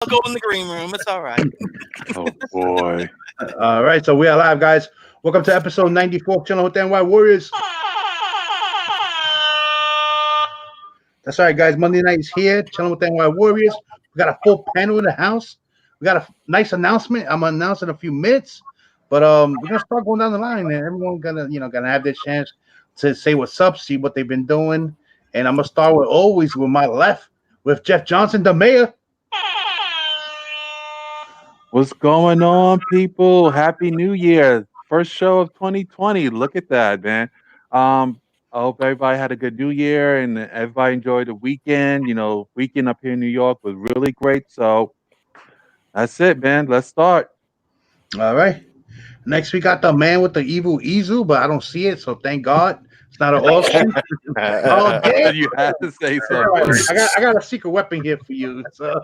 I'll go in the green room. It's all right. Oh boy. All right, so we are live, guys. Welcome to episode 94, Chillin with the NY Warriors. That's right, guys. Monday night is here, Chillin with the NY Warriors. We got a full panel in the house. We got a nice announcement. I'm gonna announce in a few minutes, but we're gonna start going down the line, and everyone gonna have their chance to say what's up, see what they've been doing, and I'm gonna start with always with my left with Jeff Johnson, the mayor. What's going on, people? Happy New Year. First show of 2020. Look at that, man. I hope everybody had a good New Year and everybody enjoyed the weekend. Weekend up here in New York was really great. So that's it, man. Let's start. All right. Next, we got the man with the evil easel, but I don't see it, so thank God it's not an Austin. Oh, damn. You had to say All right. something. I got a secret weapon here for you. So.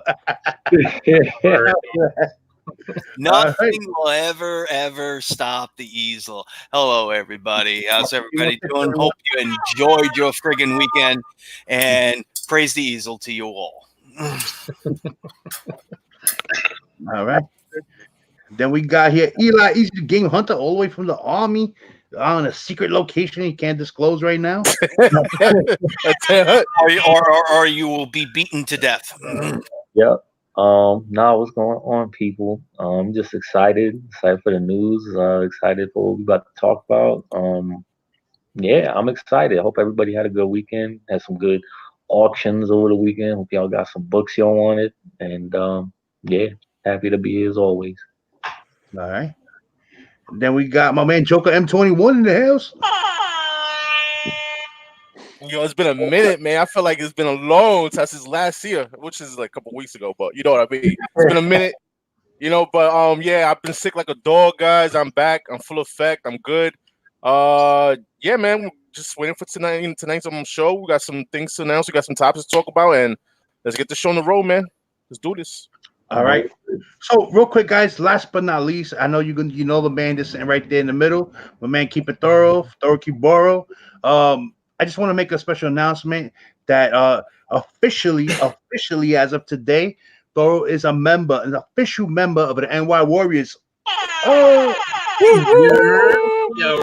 Nothing will ever stop the easel. Hello, everybody. How's everybody doing? Hope you enjoyed your friggin' weekend, and praise the easel to you all. All right. Then we got here Eli, he's the game hunter all the way from the army on a secret location he can't disclose right now. or you will be beaten to death. Yep. Now what's going on, people? I'm just excited for the news. Excited for what we're about to talk about. Yeah, I'm excited. I hope everybody had a good weekend. Had some good auctions over the weekend. Hope y'all got some books y'all wanted. And yeah, happy to be here as always. All right. Then we got my man Joker M21 in the house. It's been a minute, man. I feel like it's been a long time since last year, which is like a couple weeks ago, but you know what I mean. It's been a minute, but yeah, I've been sick like a dog, guys. I'm back. I'm full effect. I'm good. Yeah, man. We're just waiting for tonight's show. We got some things to announce. We got some topics to talk about, and let's get the show on the road, man. Let's do this. All right. So real quick, guys, last but not least, I know you know the man that's sitting right there in the middle. My man, keep it thorough keep borrow. I just want to make a special announcement that officially as of today, Thorough is an official member of the NY Warriors. Oh, y'all already know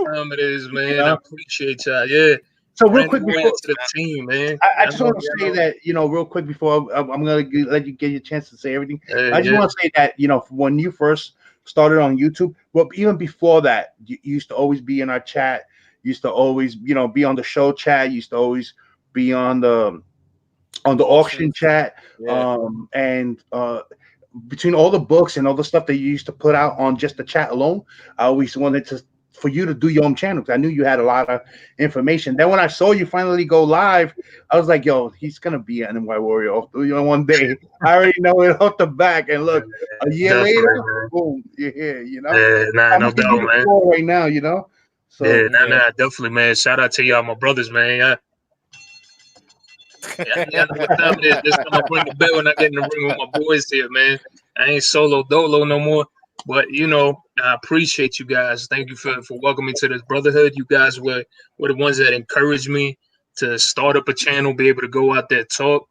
what time it is, man. Yeah. I appreciate y'all. Yeah. So real quick before to the team, man. I just want to say that, real quick before I'm going to let you get your chance to say everything. I just want to say that, when you first started on YouTube, well, even before that, you used to always be in our chat. You used to always, be on the show chat. You used to always be on the auction chat. Yeah. And between all the books and all the stuff that you used to put out on just the chat alone, I always wanted for you to do your own channel because I knew you had a lot of information. Then when I saw you finally go live, I was like, yo, he's gonna be an NY Warrior one day. I already know it off the back. And look, a year later, boom, you're here, Yeah, no doubt, man. Right now, So yeah, definitely, man. Shout out to y'all, my brothers, man. Yeah, I know what time it is. Just gonna bring the bell when I get in the ring with my boys here, man. I ain't solo dolo no more. But I appreciate you guys. Thank you for welcoming me to this brotherhood. You guys were the ones that encouraged me to start up a channel, be able to go out there, talk,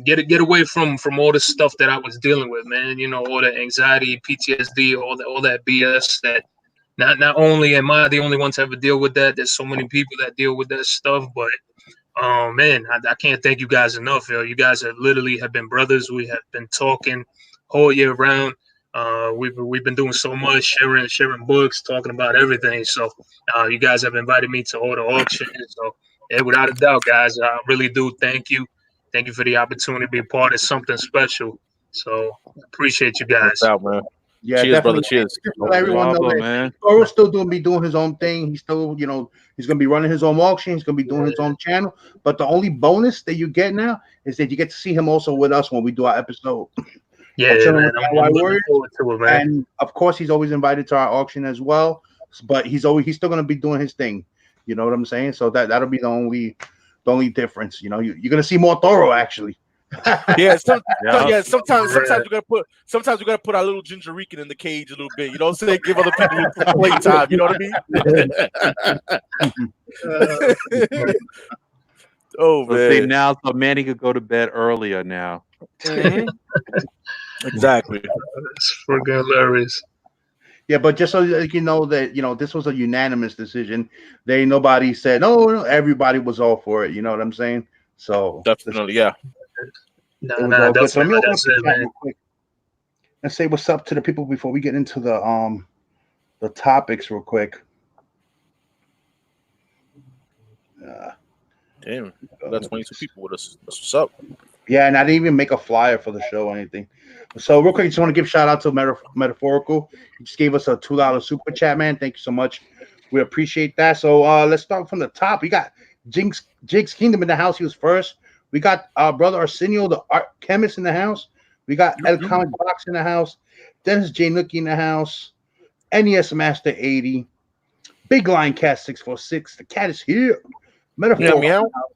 get away from all the stuff that I was dealing with, man. All the anxiety, PTSD, all that BS that not only am I the only one to ever deal with that, there's so many people that deal with that stuff, but man, I can't thank you guys enough. You guys have been brothers. We have been talking whole year round. We've been doing so much, sharing books, talking about everything. So you guys have invited me to all the auctions. So yeah, without a doubt, guys, I really do thank you. Thank you for the opportunity to be a part of something special. So appreciate you guys. Out, man. Yeah, cheers, brother. Cheers. Everyone know that man. Thoro's still be doing his own thing. He's still, he's gonna be running his own auction. He's gonna be doing his own channel. But the only bonus that you get now is that you get to see him also with us when we do our episode. Yeah, man, I'm looking forward to it, man. And of course, he's always invited to our auction as well. But he's still gonna be doing his thing. You know what I'm saying? So that'll be the only difference. You're gonna see more Thorough actually. Sometimes we gotta put our little Ginger Rican in the cage a little bit. You know what I'm saying? Give other people play time. You know what I mean? Oh So see man. now, so Manny could go to bed earlier now. Mhm. Exactly. It's freaking hilarious. Yeah, but just so you know that this was a unanimous decision. There ain't nobody said no. Everybody was all for it. You know what I'm saying? So Definitely, yeah. it Nah, was nah, all good. So let definitely me like open I up the said, chat man. real quick and say what's up to the people before we get into the topics real quick. Damn. We got 22 people with us. That's what's up. Yeah, and I didn't even make a flyer for the show or anything. So real quick, I just want to give shout out to Metaphorical. He just gave us a $2 super chat, man. Thank you so much. We appreciate that. So let's start from the top. We got Jigs Kingdom in the house. He was first. We got our brother Arsenio, the art chemist, in the house. We got El Comic Box in the house. Dennis J. Nookie in the house. NES Master 80. Big Line Cat 646. The cat is here. Metaphorical meow. in the house.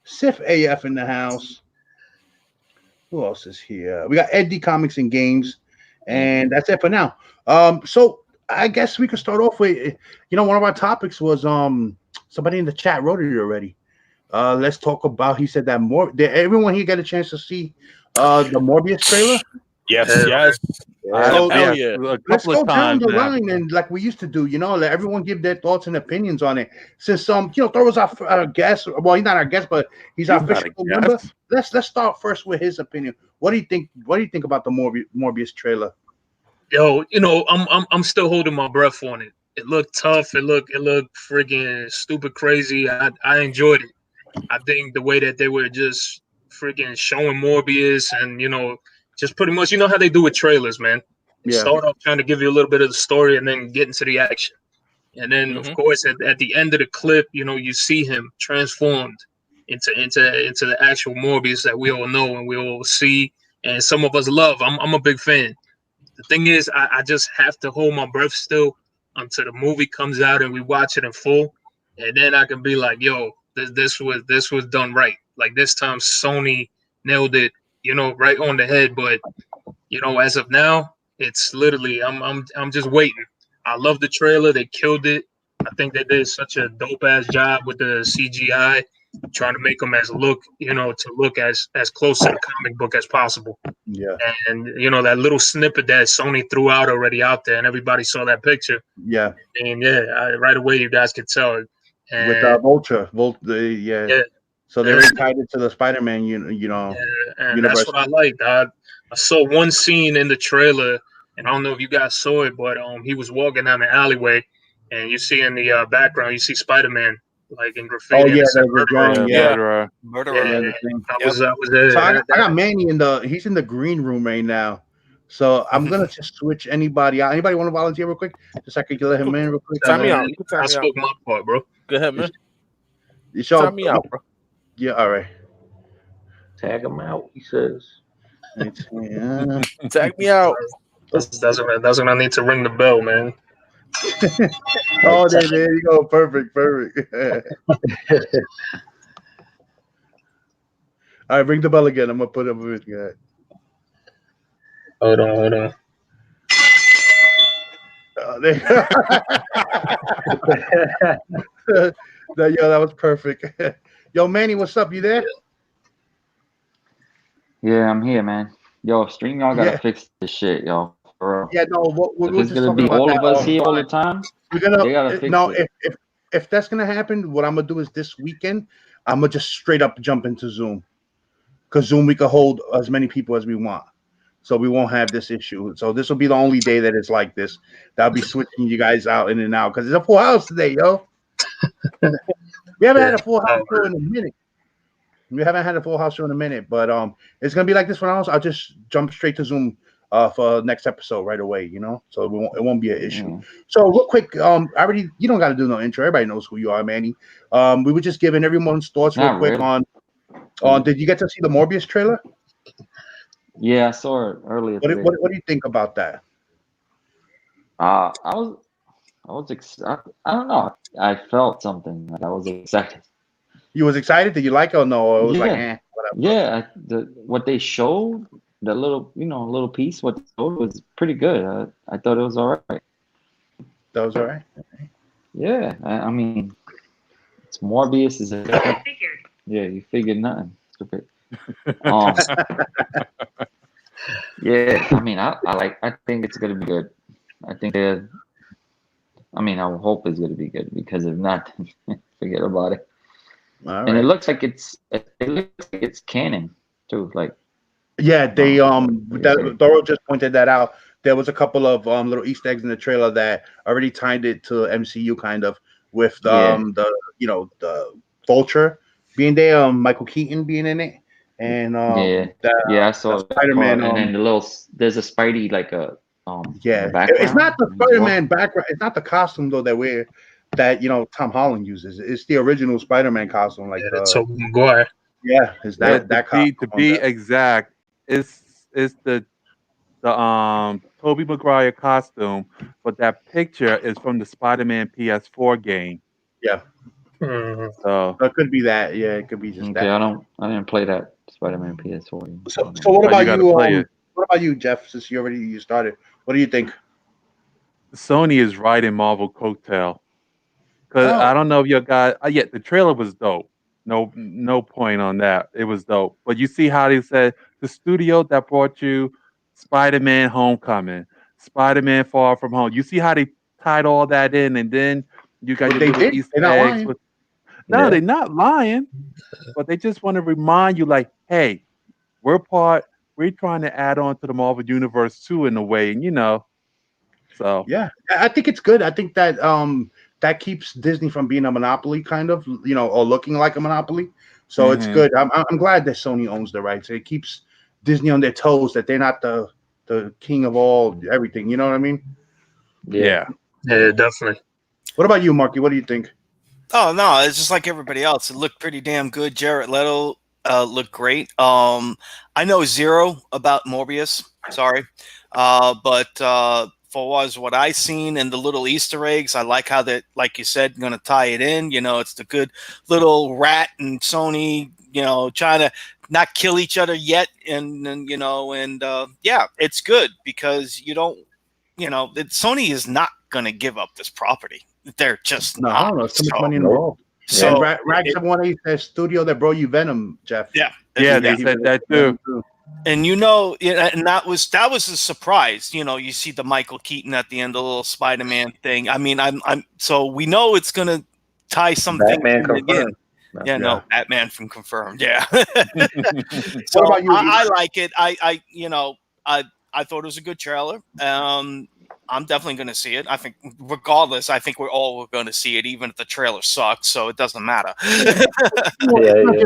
Sif AF in the house. Who else is here? We got Eddie Comics and Games, and that's it for now. So I guess we could start off with, one of our topics was somebody in the chat wrote it already. Let's talk about. He said that did everyone here get a chance to see the Morbius trailer? Yes, yes. So Hell Yes, yeah. a let's couple go of down times the now. line and like we used to do, let everyone give their thoughts and opinions on it. Since Thor was our guest. Well, he's not our guest, but he's our He's not official a member. guest. Let's start first with his opinion. What do you think? What do you think about the Morbius trailer? Yo, I'm still holding my breath on it. It looked tough. It looked friggin' stupid crazy. I enjoyed it. I think the way that they were just freaking showing Morbius and just pretty much how they do with trailers, man. They Yeah. start off trying to give you a little bit of the story and then get into the action. And then of course at the end of the clip, you see him transformed into the actual Morbius that we all know and we all see and some of us love. I'm a big fan. The thing is, I just have to hold my breath still until the movie comes out and we watch it in full, and then I can be like, "Yo, this was done right." Like this time, Sony nailed it, right on the head. But as of now, it's literally I'm just waiting. I love the trailer; they killed it. I think they did such a dope ass job with the CGI, trying to make them to look as close to the comic book as possible. Yeah. And that little snippet that Sony threw out already out there, and everybody saw that picture. Yeah. And right away you guys could tell it. And With Vulture, yeah. yeah, So they already tied it to the Spider-Man, and that's universe. what I liked. I saw one scene in the trailer, and I don't know if you guys saw it, but he was walking down the alleyway, and you see in the background, you see Spider-Man like in graffiti. Oh and yeah, it said there's a drawing. Yeah, Yeah. murderer. Yeah, Yeah. that was it. So I got Manny he's in the green room right now. So I'm gonna just switch anybody out. Anybody want to volunteer real quick? Just so I could let him in real quick. Time me out. You can time I me spoke out. my part, bro. Go ahead, man. You show Time me out, bro. Yeah, all right. Tag him out, he says. Tag me out. That's when I need to ring the bell, man. Oh, there you go. Perfect. All right, ring the bell again. I'm gonna put him with you. Hold on. That was perfect. Yo, Manny, what's up? You there? Yeah, I'm here, man. Yo, stream, y'all gotta Yeah. fix this shit, yo. For real. Yeah, no, we're If it's just gonna talking be about all that. of us here all the time, We're gonna they gotta fix no. it. If that's gonna happen, what I'm gonna do is this weekend, I'm gonna just straight up jump into Zoom, because Zoom we can hold as many people as we want, so we won't have this issue. So this will be the only day that it's like this. That'll be switching you guys out in and out because it's a full house today, yo. We haven't had a full house show in a minute. We haven't had a full house show in a minute, but it's gonna be like this for now. I'll just jump straight to Zoom for next episode right away, so it won't be an issue. So real quick, you don't got to do no intro. Everybody knows who you are, Manny. We were just giving everyone's thoughts real Not quick really. on. Did you get to see the Morbius trailer? Yeah, I saw it earlier What today. do you think about that? I don't know. I felt something. Like I was excited. You was excited? Did you like it or no? Or it was like, whatever. Yeah. What they showed, the little piece, what they showed was pretty good. I thought it was all right. That was all right. Yeah, I mean, it's Morbius is a different, Yeah, you figured nothing. Stupid. Um, yeah, I mean, I think it's gonna be good. I think I mean, I hope it's gonna be good because if not, forget about it. All And it right. looks like it looks like it's canon too. Like, Yeah, they pretty good. Doro just pointed that out. There was a couple of little Easter eggs in the trailer that already tied it to MCU kind of with Yeah, the Vulture being there, Michael Keaton being in it, and yeah, yeah. I saw the that Spider Man part, and then there's a Spidey like in the yeah, it's not background the as Spider well. Man background. It's not the costume though that Tom Holland uses. It's the original Spider Man costume, like Yeah, the Tobey Maguire. yeah, is Yeah, that to costume on be there. exact, it's the Tobey Maguire costume, but that picture is from the Spider-Man PS4 game. Yeah, Mhm. So so it could be that. Yeah, it could be just Okay, that. I didn't play that Spider-Man PS4. I don't So know. what you about got to you? play it. What about you, Jeff? Since you started, what do you think? Sony is riding Marvel coattail. Cause I Oh, don't know if you got yeah, the trailer was dope. No point on that. It was dope. But you see how they said the studio that brought you Spider-Man Homecoming, Spider-Man Far From Home. You see how they tied all that in, and then you got your they little did. Easter They're not eggs lying. with no, Yeah. they're not lying, but they just want to remind you, like, hey, we're trying to add on to the Marvel universe too in a way, and so Yeah, I think it's good. I think that that keeps Disney from being a monopoly, kind of, or looking like a monopoly. So it's hmm good. I'm glad that Sony owns the rights. It keeps Disney on their toes that they're not the king of all everything. You know what I mean? Yeah. yeah. Yeah, definitely. What about you, Marky? What do you think? Oh no, it's just like everybody else. It looked pretty damn good. Jared Leto looked great. I know zero about Morbius. Sorry, but for what I seen and the little Easter eggs, I like how that, like you said, going to tie it in. It's the good little Rat and Sony. Trying to not kill each other yet, and yeah, it's good because you don't. Sony is not going to give up this property. They're just No, not. hell no. It's too much So, money Nope. involved. Yeah. And so Rags of 180 says studio that brought you Venom, Jeff. yeah, Yeah, He- they yeah. he said brought that Venom too. too. And and that was a surprise. You see the Michael Keaton at the end, the little Spider-Man thing. I mean, I'm so we know it's gonna tie something Batman in again. confirmed. Yeah, Yeah. no, Batman from confirmed. Yeah. What So about you? I like it. I thought it was a good trailer. I'm definitely going to see it. I think, regardless, I think we're going to see it, even if the trailer sucks. So it doesn't matter. Yeah, yeah.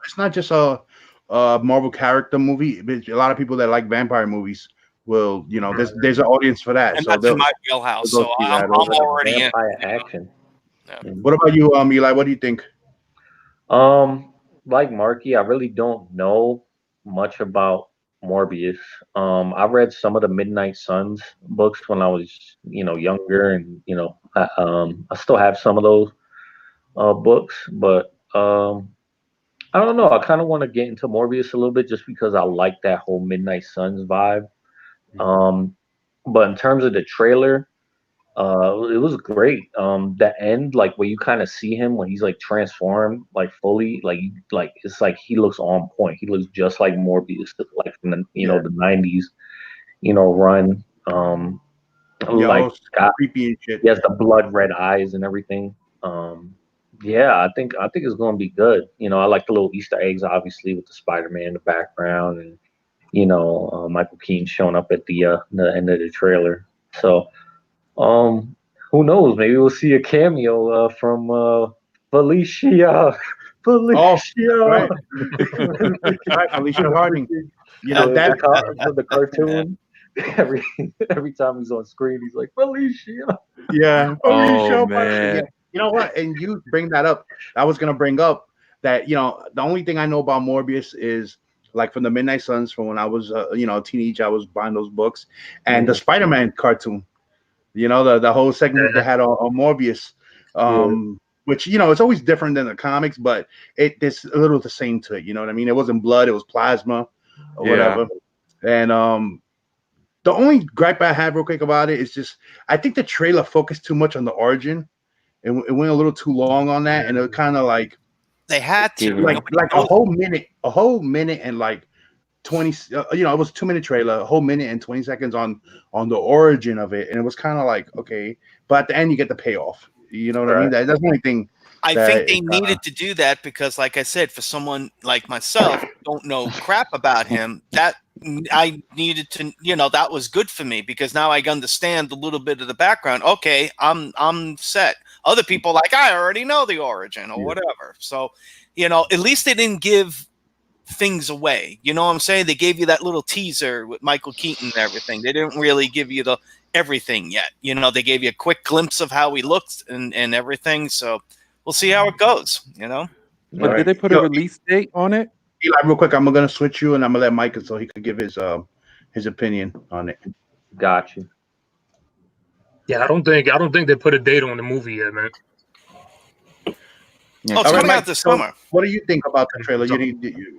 It's not just a Marvel character movie. But a lot of people that like vampire movies will, there's an audience for that. And So that's in they'll, my wheelhouse. they'll So see I'm that. already in. Vampire action. Yeah. Mhm. What about you, Eli? What do you think? Um, like Marky, I really don't know much about Morbius. I read some of the Midnight Suns books when I was, younger, and I still have some of those books, but I don't know. I kind of want to get into Morbius a little bit just because I like that whole Midnight Suns vibe. Um, but in terms of the trailer, it was great. The end, like where you kind of see him when he's like transformed, like fully, like it's like he looks on point. He looks just like Morbius, like from the Yeah, the '90s, run. yeah, Like all Scott, creepy and shit. he has the blood red eyes and everything. Yeah, I think it's gonna be good. I like the little Easter eggs, obviously, with the Spider-Man in the background, and Michael Keaton showing up at the end of the trailer. So. Um, who knows? Maybe we'll see a cameo from Felicia. Oh, Felicia. right, right. Alicia Harding. That. For the cartoon. Every every time he's on screen, he's like Felicia. Yeah. Oh Alicia Harding. Yeah. man. You know what? And you bring that up. I was gonna bring up that the only thing I know about Morbius is like from the Midnight Suns from when I was a teenager. I was buying those books and the Mhm. Spider-Man cartoon. The whole segment they Yeah, had on Morbius, Yeah, which it's always different than the comics, but there's a little the same to it. You know what I mean? It wasn't blood; it was plasma or Yeah. whatever. And the only gripe I have real quick about it is just I think the trailer focused too much on the origin. It went a little too long on that, and it kind of like They had to. Give it like Nobody like knows. a whole minute and like 20. It was a 2 minute trailer, a whole minute and 20 seconds on the origin of it, and it was kind of like okay, but at the end you get the payoff. You know what I mean? That's the only thing. I that think they needed to do that because, like I said, for someone like myself who don't know crap about him, that I needed to, that was good for me because now I understand a little bit of the background. Okay, I'm set. Other people like I already know the origin or whatever. So, at least they didn't give things away. You know what I'm saying? They gave you that little teaser with Michael Keaton and everything. They didn't really give you the everything yet. They gave you a quick glimpse of how he looked and everything. So we'll see how it goes, But did they put a release date on it? Eli, real quick, I'm gonna switch you, and I'm gonna let Mike so he could give his opinion on it. Got you. Yeah, I don't think they put a date on the movie yet, man. Oh, it's coming out this summer. What do you think about the trailer?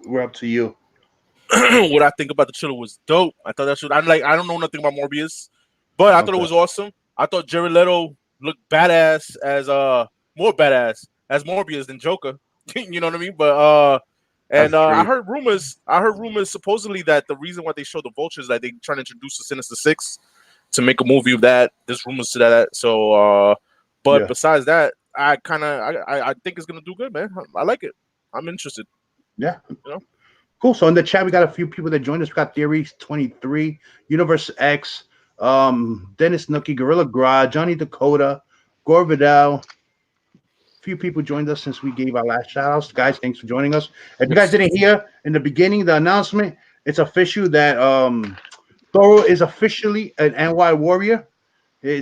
We're up to you. What I think about the trailer was dope. I thought that should. I don't know nothing about Morbius, but I thought it was awesome. I thought Jared Leto looked badass as more badass as Morbius than Joker. You know what I mean? But I heard rumors. Supposedly that the reason why they showed the Vulture is that they trying to introduce the Sinister Six to make a movie of that. There's rumors to that. So, besides that, I think it's gonna do good, man. I like it. I'm interested. Yeah. Cool. So in the chat, we got a few people that joined us. We got Theory 23, Universe X, Dennis Nookie, Gorilla Gra, Johnny Dakota, Gore Vidal. A few people joined us since we gave our last shout outs. Guys, thanks for joining us. If you guys didn't hear in the beginning the announcement, it's official that Thoro is officially an NY Warrior.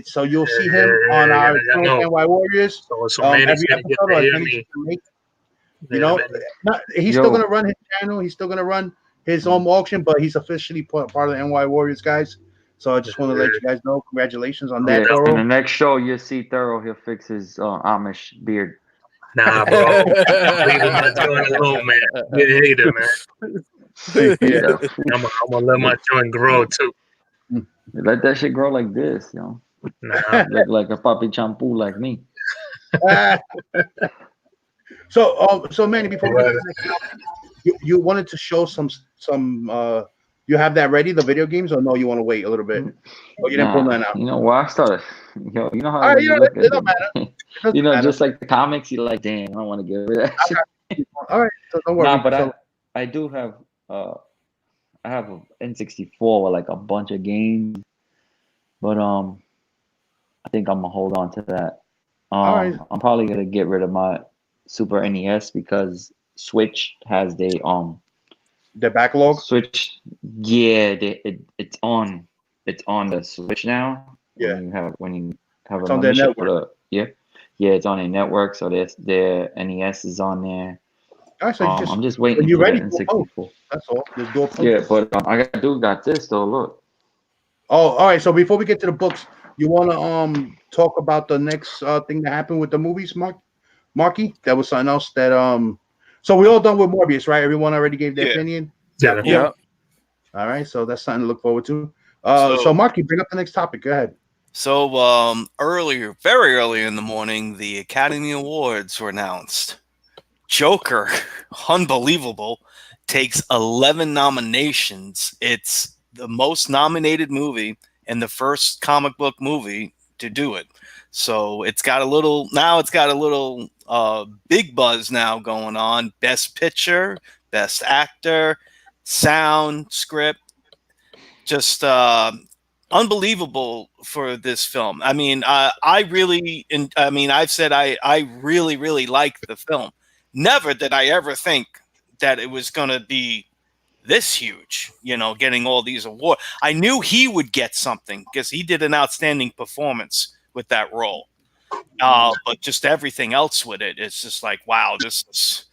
So you'll see him on our NY Warriors. Every episode or as many as you can make. He's still gonna run his channel. He's still gonna run his own auction, but he's officially part of the NY Warriors, guys. So I just want to let you guys know. Congratulations on that. Yeah, in the next show, you'll see Thorough. He'll fix his Amish beard. Nah, bro. I'm leaving my joint alone, man. You're a hater, man. I'm gonna let my joint grow too. Let that shit grow like this, Nah. Look like a puppy shampoo like me. So Manny, before we get to the next topic, you wanted to show some you have that ready, the video games, or no, you want to wait a little bit? Or you didn't pull that out? I started, you know how you look at it. Just like the comics, you're like, damn, I don't want to get rid of that shit. All right, so don't worry. Nah, but I do have I have an N64 with like a bunch of games, but I think I'm gonna hold on to that. All right. I'm probably gonna get rid of my Super NES because Switch has the backlog. Switch, yeah, it's on the Switch now. Yeah, when you have it's a on their membership network. It's on a network, so their NES is on there. All right, so I'm just waiting when you're for ready, the N64. That's all. Just go. Yeah, but I got this though. Look. Oh, all right. So before we get to the books, you want to talk about the next thing that happened with the movies, Marky? That was something else that So we all done with Morbius, right? Everyone already gave their opinion. Yeah. All right, so that's something to look forward to. So Marky, bring up the next topic. Go ahead. So very early in the morning, the Academy Awards were announced. Joker, unbelievable, takes 11 nominations. It's the most nominated movie and the first comic book movie to do it. So it's got a little big buzz now going on. Best Picture, Best Actor, Sound, Script. Just unbelievable for this film. I mean, I've said I really, really like the film. Never did I ever think that it was going to be this huge, getting all these awards. I knew he would get something because he did an outstanding performance with that role. But just everything else with it, it's just like, wow, this is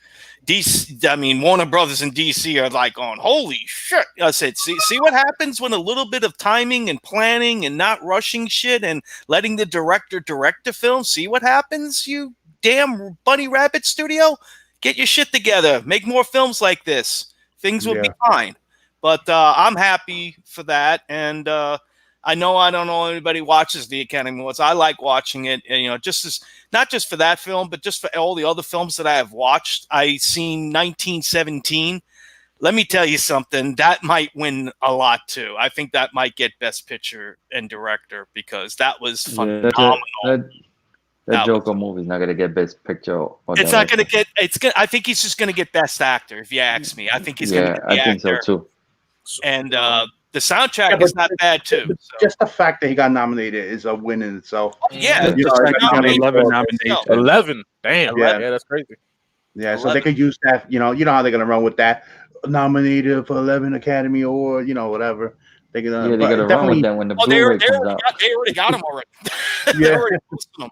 DC. I mean, Warner Brothers and DC are like on, holy shit. I said, see what happens when a little bit of timing and planning and not rushing shit and letting the director direct the film. See what happens, you damn bunny rabbit studio. Get your shit together. Make more films like this. Things will be fine. But I'm happy for that. And I know I don't know anybody watches the Academy Awards. I like watching it, and, just as not just for that film, but just for all the other films that I have watched. I seen 1917. Let me tell you something. That might win a lot too. I think that might get Best Picture and Director because that was phenomenal. That Joker movie is not gonna get Best Picture or it's not gonna get. It's gonna. I think he's just gonna get Best Actor. If you ask me, I think he's gonna get the I think so too. And the soundtrack is not bad too. So. Just the fact that he got nominated is a win in itself. Yeah, he got 11 nominations. 11. Damn. Yeah, that's crazy. Yeah, 11. So they could use that. You know how they're gonna run with that. Nominated for 11 Academy Award. Whatever. They're gonna. They gotta run with that when the Blu-ray comes out. They already got him already. They already posted them.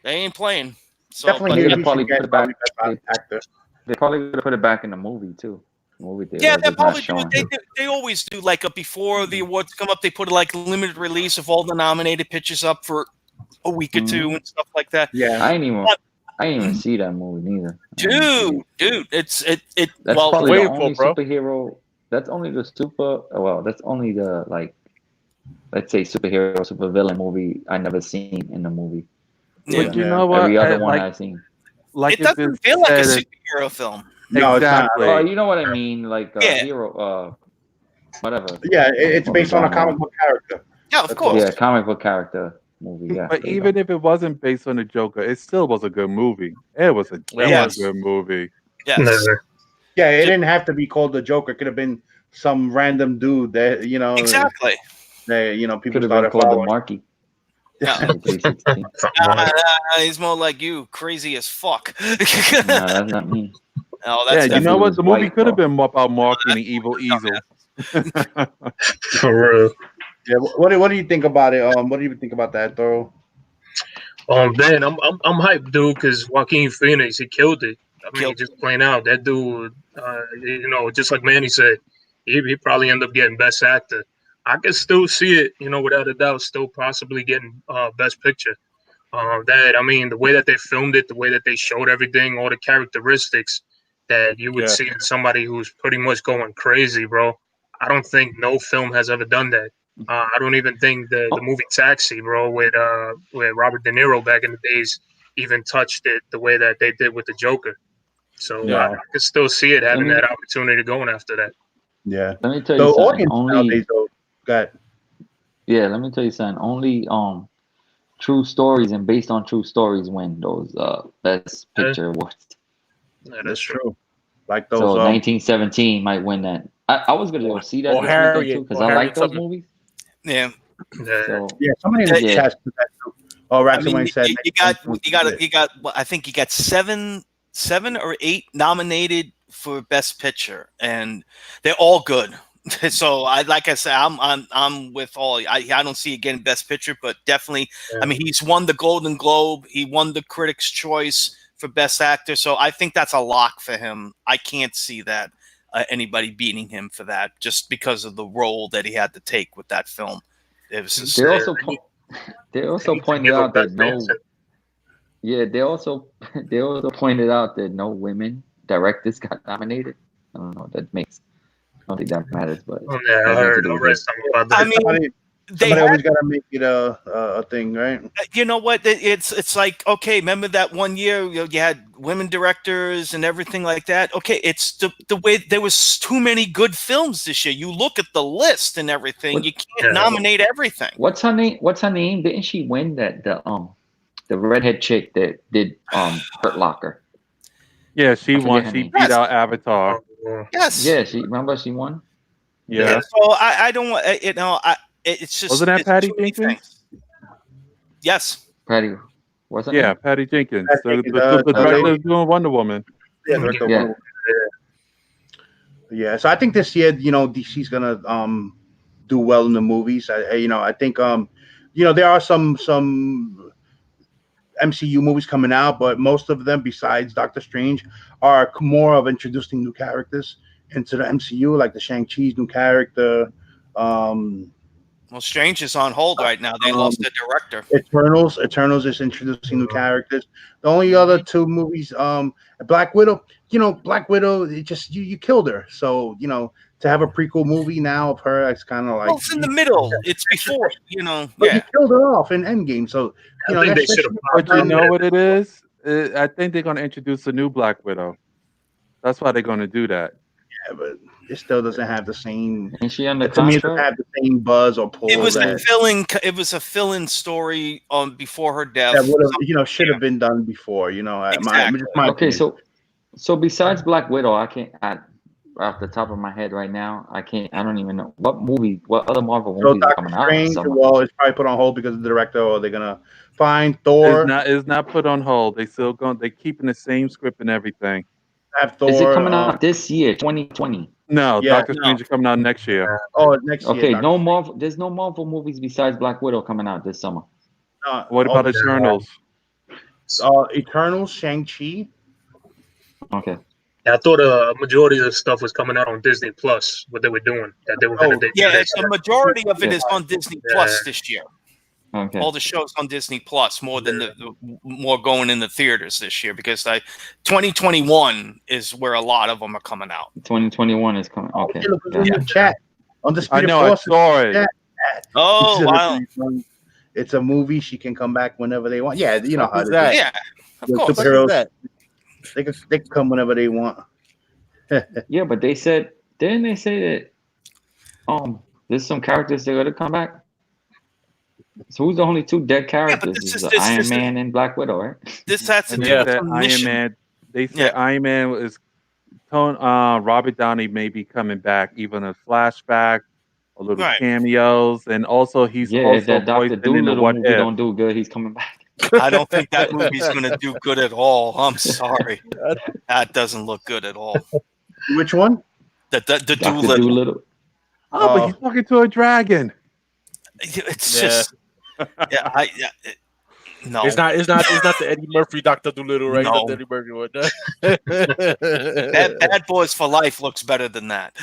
They ain't playing. So, definitely, they probably put it back. They probably would have put it back in the movie too. Yeah, they probably do. They always do. Like before the awards come up, they put like a limited release of all the nominated pictures up for a week or two and stuff like that. Yeah, I ain't even see that movie neither. Dude, that's probably the only superhero. That's only the that's only the let's say superhero, supervillain movie I never seen in the movie. Yeah. But you know what? Every other one I've seen. It doesn't feel like a superhero film. No, exactly. Oh, you know what I mean? Like hero, whatever. Yeah, it's based on a comic book character. Yeah, of course. Yeah, comic book character movie. Yeah. But even if it wasn't based on the Joker, it still was a good movie. It was a good movie. Yes. Yeah, it didn't have to be called the Joker. It could have been some random dude that Exactly. That people could have started been called following. the Marquis. He's more like you, crazy as fuck. No, that's not me. Oh, that's you know what? The movie white, could have been about Mark and the evil easel. For real. Yeah. What do you think about it? What do you think about that, Thorough? Man, I'm hyped, dude, because Joaquin Phoenix, he killed it. I mean, just playing out that dude. Just like Manny said, he probably end up getting Best Actor. I can still see it, without a doubt, still possibly getting Best Picture. The way that they filmed it, the way that they showed everything, all the characteristics that you would see in somebody who's pretty much going crazy, bro. I don't think no film has ever done that. I don't even think the movie Taxi, bro, with Robert De Niro back in the days, even touched it the way that they did with the Joker. So I can still see it having that opportunity going after that. Yeah. Let me tell you something. Nowadays, though, yeah, let me tell you something. Only true stories and based on true stories win those Best Picture awards. Yeah, that's true. Like those. So 1917 might win that. I was gonna go see that this weekend too because I like those movies. Yeah. So, somebody in the chat said that too. Oh, Raxon said you got. I think you got seven or 8 nominated for Best Picture, and they're all good. So like I said, I'm with all. I don't see it getting Best Picture, but definitely. I mean, he's won the Golden Globe. He won the Critics' Choice for Best Actor. So I think that's a lock for him. I can't see that anybody beating him for that, just because of the role that he had to take with that film. It was just, they also pointed out that they also pointed out that no women directors got nominated. I don't know. I don't think that matters, but I heard no rest about that. I mean, somebody always got to make it a thing, right? You know what? It's like, okay, remember that one year you had women directors and everything like that? Okay, it's the way there was too many good films this year. You look at the list and everything, you can't nominate everything. What's her name? Didn't she win the redhead chick that did Hurt Locker? Yeah, she won. She beat out Avatar. Yes. Yeah, she won. Yeah. So I don't want it's just wasn't that Patty Jenkins? Yes. Patty. Wasn't it? Patty Jenkins. The director doing Wonder Woman. Yeah. So I think this year, DC's gonna do well in the movies. I think there are some MCU movies coming out, but most of them, besides Doctor Strange, are more of introducing new characters into the MCU, like the Shang-Chi's new character. Well, Strange is on hold right now. They lost the director. Eternals is introducing new characters. The only other two movies, Black Widow. Black Widow. It just you killed her. So to have a prequel movie now of her, it's kind of like Well, it's in the middle. It's before. But you killed her off in Endgame. So I think they should have. But you know what it is? I think they're going to introduce a new Black Widow. That's why they're going to do that. Yeah, but it still doesn't have the same. Is she under To me, it contract? doesn't have the same buzz or pull. It was that, a fill-in. It was a fill-in story before her death. that would have should have been done before. Exactly. My Okay, opinion. so besides Black Widow, I can't. Off the top of my head right now, I don't even know what other Marvel So movies are Doctor coming out. Strange, this summer. well, it's probably put on hold because of the director, or they're gonna find Thor. It's not put on hold. They still going. They're keeping the same script and everything. Have Thor. Is it coming out this year, 2020? No, Yeah, Doctor Strange is coming out next year. Next year. Okay, no Marvel. There's no Marvel movies besides Black Widow coming out this summer. What about Eternals? Eternals, Shang-Chi. Okay. I thought a majority of the stuff was coming out on Disney Plus. What they were doing, that they were going to do. Yeah, the majority of it is on Disney Plus this year. Okay. All the shows on Disney Plus, more than more going in the theaters this year, because 2021 is where a lot of them are coming out. 2021 is coming. Okay. Look in the chat. I know. I saw it. Chat. Oh wow! It's a movie. She can come back whenever they want. Yeah, you know how Who's it that? is. Yeah, of The course. superheroes. That? They can come whenever they want. Yeah, but they said, didn't they say that there's some characters that are gonna come back? So who's the only two dead characters? this is is- Iron Man and Black Widow, right? This has to And do they with said some Iron mission. Man. They said Iron Man is Robert Downey may be coming back, even a flashback, a little Right. cameos, and also he's If also that Dr. voicing in the Doolittle What movie If. don't do good, he's coming back. I don't think that movie's going to do good at all. I'm sorry, that doesn't look good at all. Which one? The Dr. Doolittle. Doolittle. Oh, but he's talking to a dragon. It's just no. It's not the Eddie Murphy Dr. Doolittle, right? No. Not the Eddie Murphy one. That Bad Boys for Life looks better than that.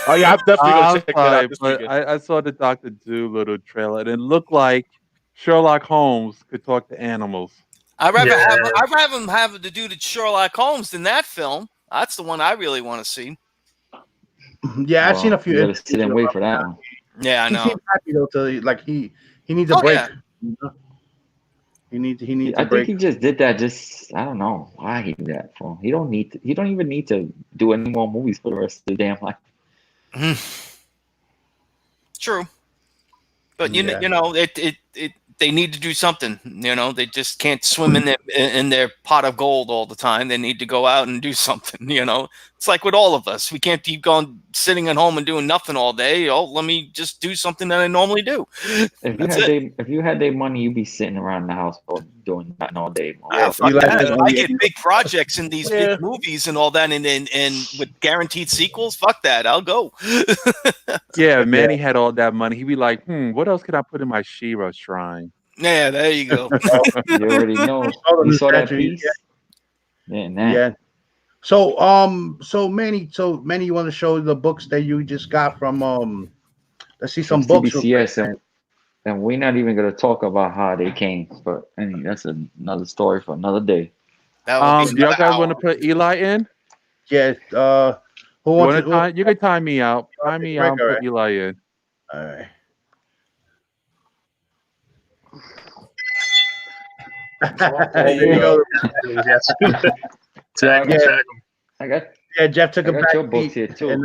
Oh yeah, I'm definitely gonna check that sorry, out this but weekend. I saw the Dr. Doolittle trailer, and it looked like Sherlock Holmes could talk to animals. I'd rather him have to do the Sherlock Holmes than that film. That's the one I really want to see. Yeah, I've seen a few. You gotta sit and wait for that one. Yeah, I He know. seems happy though. He needs a Oh, break. yeah. You know? He needs I a think break. he just did that. I don't know why he did that for. He don't even need to do any more movies for the rest of the damn life. True, but you know, they need to do something. You know, they just can't swim in their pot of gold all the time. They need to go out and do something. You know, it's like with all of us. We can't keep going sitting at home and doing nothing all day. Oh, let me just do something that I normally do. If you had their money, you'd be sitting around the house doing nothing all day. Fuck that. I get big projects in these big movies and all that, and with guaranteed sequels. Fuck that. I'll go. Yeah, Manny had all that money. He'd be like, what else could I put in my She-Ra shrine? Yeah, there you go. You already know. You saw that piece? Yeah. So Manny, you want to show the books that you just got from let's see some books. CBCS, and we're not even gonna talk about how they came, but that's another story for another day. Do y'all guys want to put Eli in? Yeah. Who wants to? You can time me out. Time me out and put Eli in. All right. There you go. Jeff took a back your books here too. And,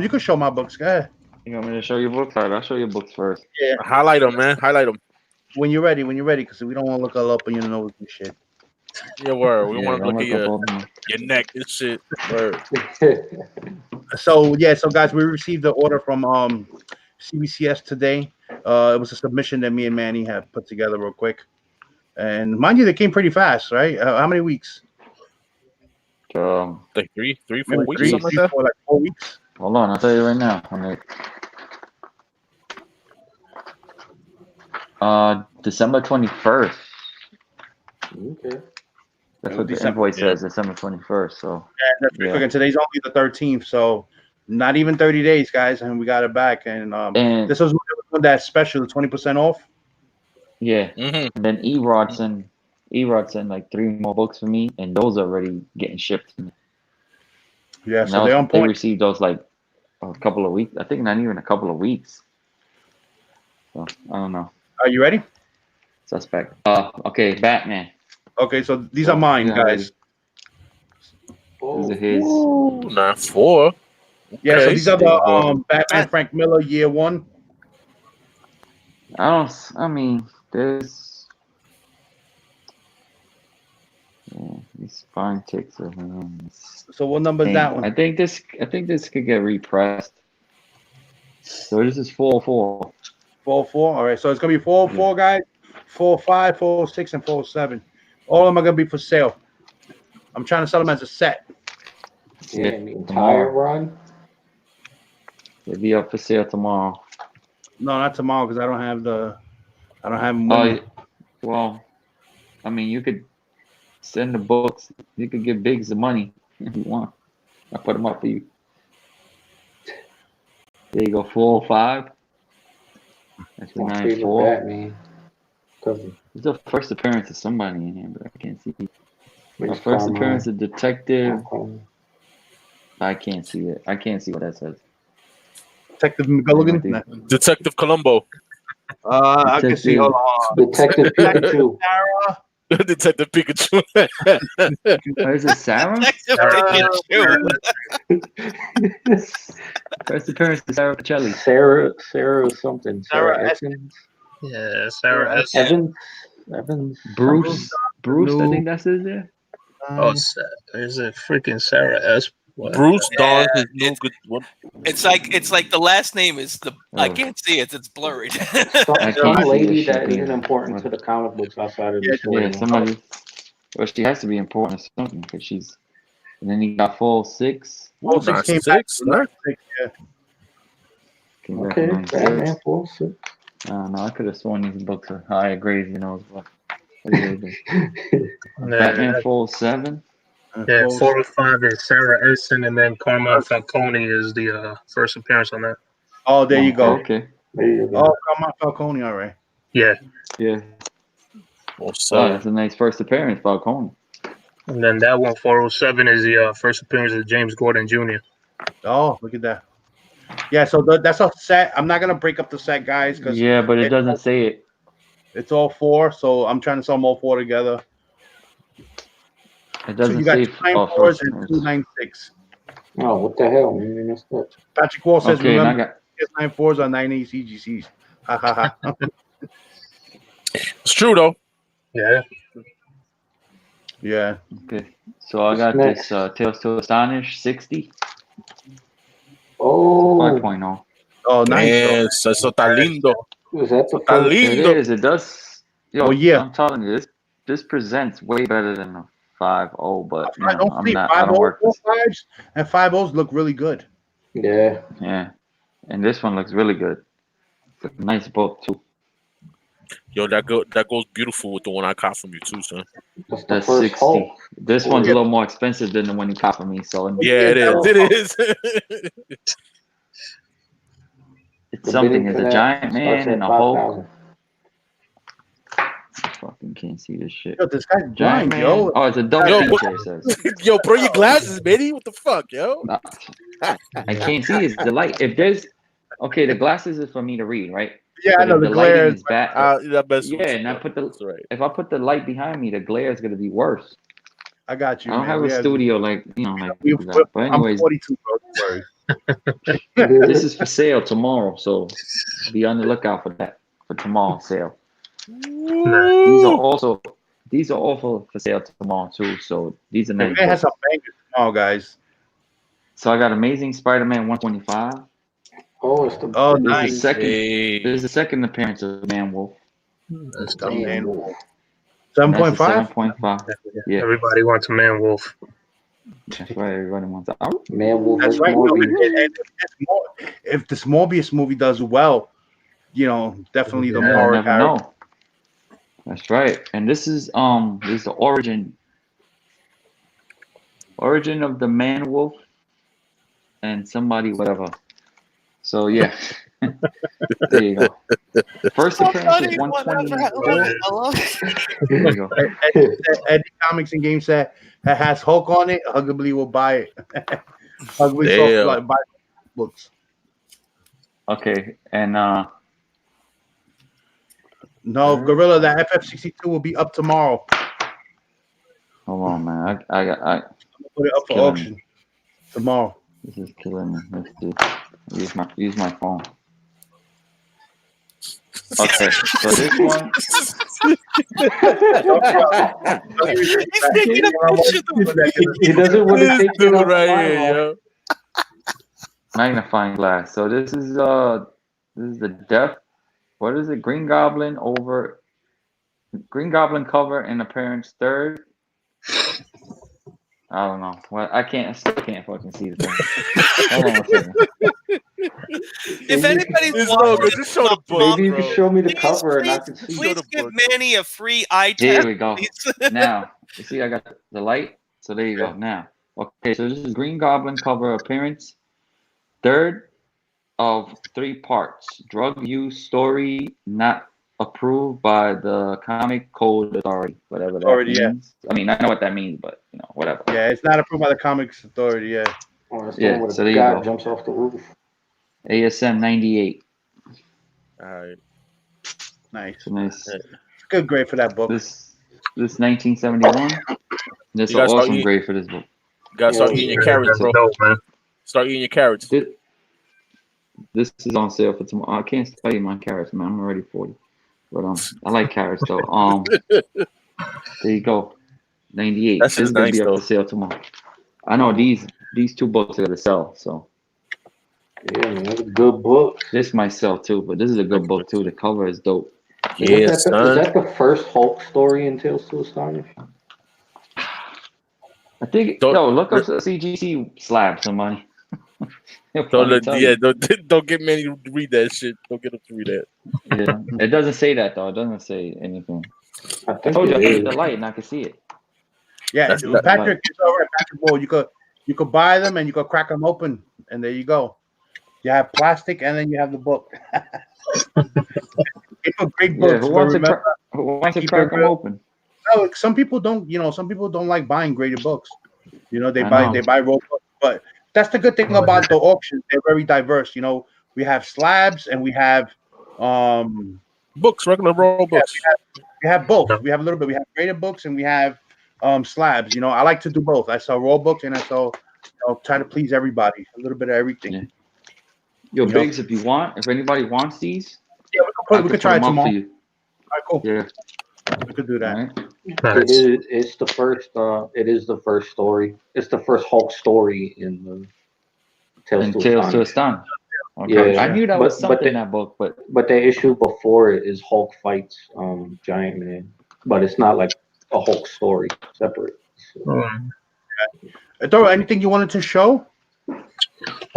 you can show my books. Go ahead. You want me to show you books? All right, I'll show you books first. Yeah. Highlight them, man. Highlight them. When you're ready, because we don't want to look all up and you know and shit. Yeah, word. We want to look at your neck and shit. Word. So guys, we received the order from CBCS today. It was a submission that me and Manny have put together real quick, and mind you, they came pretty fast, right? How many weeks? Like 4 weeks, Three, something like that. like 4 weeks. Hold on, I'll tell you right now. December 21st. Okay. That's what the invoice says, December 21st. So that's pretty quick. And today's only the 13th, so Not even 30 days, guys, and we got it back. And this was that special, 20% off. Yeah. Mhm. And then Erod sent like 3 more books for me, and those are already getting shipped to me. Yeah, And so they're on they point. received those like a couple of weeks. I think not even a couple of weeks. So I don't know. Are you ready? Suspect. Okay, Batman. Okay, so these are mine, Yeah, guys. These are his. Ooh, not 4. Yeah, so Okay. these are the Batman Frank Miller year 1. I mean, there's these fine ticks of him. So what number is that one? I think this could get repressed. So this is 404. 404. All right, so it's gonna be 404, guys. 405, 406, and 407. All of them are gonna be for sale. I'm trying to sell them as a set. Yeah, the entire run. They'll be up for sale tomorrow. No, not tomorrow because I don't have them with me. Well, I mean, you could send the books. You could give Biggs the money if you want. I'll put them up for you. There you go, 405. That's 94. Batman. It's the first appearance of somebody in here, but I can't see. Which First appearance of Detective. I can't see it. I can't see what that says. Detective McGulligan. Detective Columbo. I can see. Hold on. Detective Pikachu. Detective Pikachu. Is it Sarah? First appearance of Sarah Pacelli. Sarah something. Sarah Evans. Yeah, Sarah S. Evans. Bruce. I think that's his there. Is it freaking Sarah S? What? Bruce Dawes is no good. What? It's like the last name is I can't see it. It's blurry. Some lady that isn't important to the comic books outside of the story. Yeah, somebody. Well, she has to be important or something because she's. And then you got 406. 406 came back. Came back Okay, in 96. Batman 406. No, I could have sworn these books are higher grades than those. But Batman 407. Yeah, 405 is Sarah Edson, and then Carmine Falcone is the first appearance on that. Oh, there you go. Okay. There you go. Oh, Carmine Falcone. All right. Yeah. Oh, that's a nice first appearance, Falcone. And then that one, 407, is the first appearance of James Gordon Jr. Oh, look at that. Yeah, so that's a set. I'm not gonna break up the set, guys. But it doesn't say it. It's all 4, so I'm trying to sell them all 4 together. It doesn't so you got say 294s and 296. Oh, what the hell, man? That's good. Patrick Wall says, Okay, remember, 94s are 98 CGCs. Ha ha ha. It's true though. Yeah. Yeah. Okay. So I got this Tales to Astonish 60. Oh. 5.0. Oh, nice. Yes, eso está lindo. Was that the Está first? lindo. It is. It does. Yo, yeah. I'm telling you, this presents way better than a 5.0, but you know, I don't work. 5s and 5.0s look really good. Yeah. Yeah. And this one looks really good. It's a nice book too. Yo, that goes beautiful with the one I caught from you too, son. That's 60. Hulk. This one's a little more expensive than the one you caught from me. So yeah, it is. It is. It's something. It's a giant man and a Hulk. I fucking can't see this shit. Yo, this guy's blind, yo. Oh, it's a double feature. It says. Yo, bro, your glasses, baby. What the fuck, yo? Nah, I can't see. It's the light. If there's the glasses is for me to read, right? Yeah, I know the glare is bad. And I put if I put the light behind me, the glare is gonna be worse. I got you. I don't have a studio like that. But anyways, I'm 42, bro. This is for sale tomorrow, so be on the lookout for that for tomorrow's sale. These are also for sale tomorrow too. So these are nice. It has some bangers tomorrow, guys. So I got Amazing Spider-Man 125. Oh, it's the nice. This is the second appearance of Man Wolf. That's the Man Wolf. 7.5? 7.5. Yeah. Everybody wants a Man Wolf. That's right. Everybody wants a Man Wolf. That's right. If this Morbius movie does well, definitely the more character. That's right. And this is the origin of the Man Wolf and somebody whatever. So yeah, there you go. First appearance is 120. There you go. Eddie Comics and Games that has Hulk on it, Huggably will buy it. Huggably Damn. like buy books. Okay, and No, Gorilla, that FF62 will be up tomorrow. hold on, man. I Put it up for killing auction tomorrow. This is killing me. Let's see. Use my phone. Okay, so this one. He's taking a picture of the He doesn't want to This take it dude off right my here, wall. yo. Magnifying glass. So this is the death. What is it? Green Goblin cover and appearance third. I don't know. Well, I still can't fucking see the thing. Hold on a second. If anybody's It's watching, no good. Just show the book, Maybe you bro. can show me the please, cover and I please, can see. please give Manny a free eye Here test. we go. please. Now, you see, I got the light. So there you go. Now, okay. So this is Green Goblin cover appearance third of 3 parts. Drug use story not approved by the Comic Code Authority, whatever that means. I mean, I know what that means, but whatever. Yeah, it's not approved by the Comics Authority. Yeah. Oh, that's Yeah, the one where so the there you guy go. jumps off the roof. ASM 98. All right. Nice. So nice. Good grade for that book. This 1971. That's You an gotta start awesome eating. grade for this book. You gotta start eating your carrots, bro. Dope, man. Start eating your carrots. This is on sale for tomorrow. I can't start eating my carrots, man. I'm already 40. But I like carrots though. There you go. 98. That This shit's is gonna nice, be up though. for sale tomorrow. I know these 2 books are gonna sell, so Yeah, man, that's a good book. this might sell too, but this is a good book too. The cover is dope. Yeah, Is son. that the first Hulk story in Tales to Astonish? I think look up CGC slab somebody. Don't get Manny to read that shit. Don't get him to read that. Yeah, it doesn't say that though. It doesn't say anything. I I think told you I it hit is. the light and I could see it. Yeah, That's Patrick, it's all right. Patrick, well, you could buy them and you could crack them open, and there you go. You have plastic, and then you have the book. It's a great book. Who wants to crack them open? No, some people don't. Some people don't like buying graded books. They I buy know. raw books, but that's the good thing about the auctions. They're very diverse. We have slabs and we have books, regular raw books. We have both. We have a little bit. We have graded books and we have slabs. I like to do both. I sell raw books and I sell. Try to please everybody. A little bit of everything. Yeah. Yo, Biggs, if anybody wants these, yeah, we could try it tomorrow. All right, cool. Yeah, we could do that. Right. It's the first. It is the first story. It's the first Hulk story in the Tales to Astonish. Okay. Yeah, I knew that was something in that book, but the issue before it is Hulk fights Giant Man, but it's not like a Hulk story separate. So. Doro, anything you wanted to show?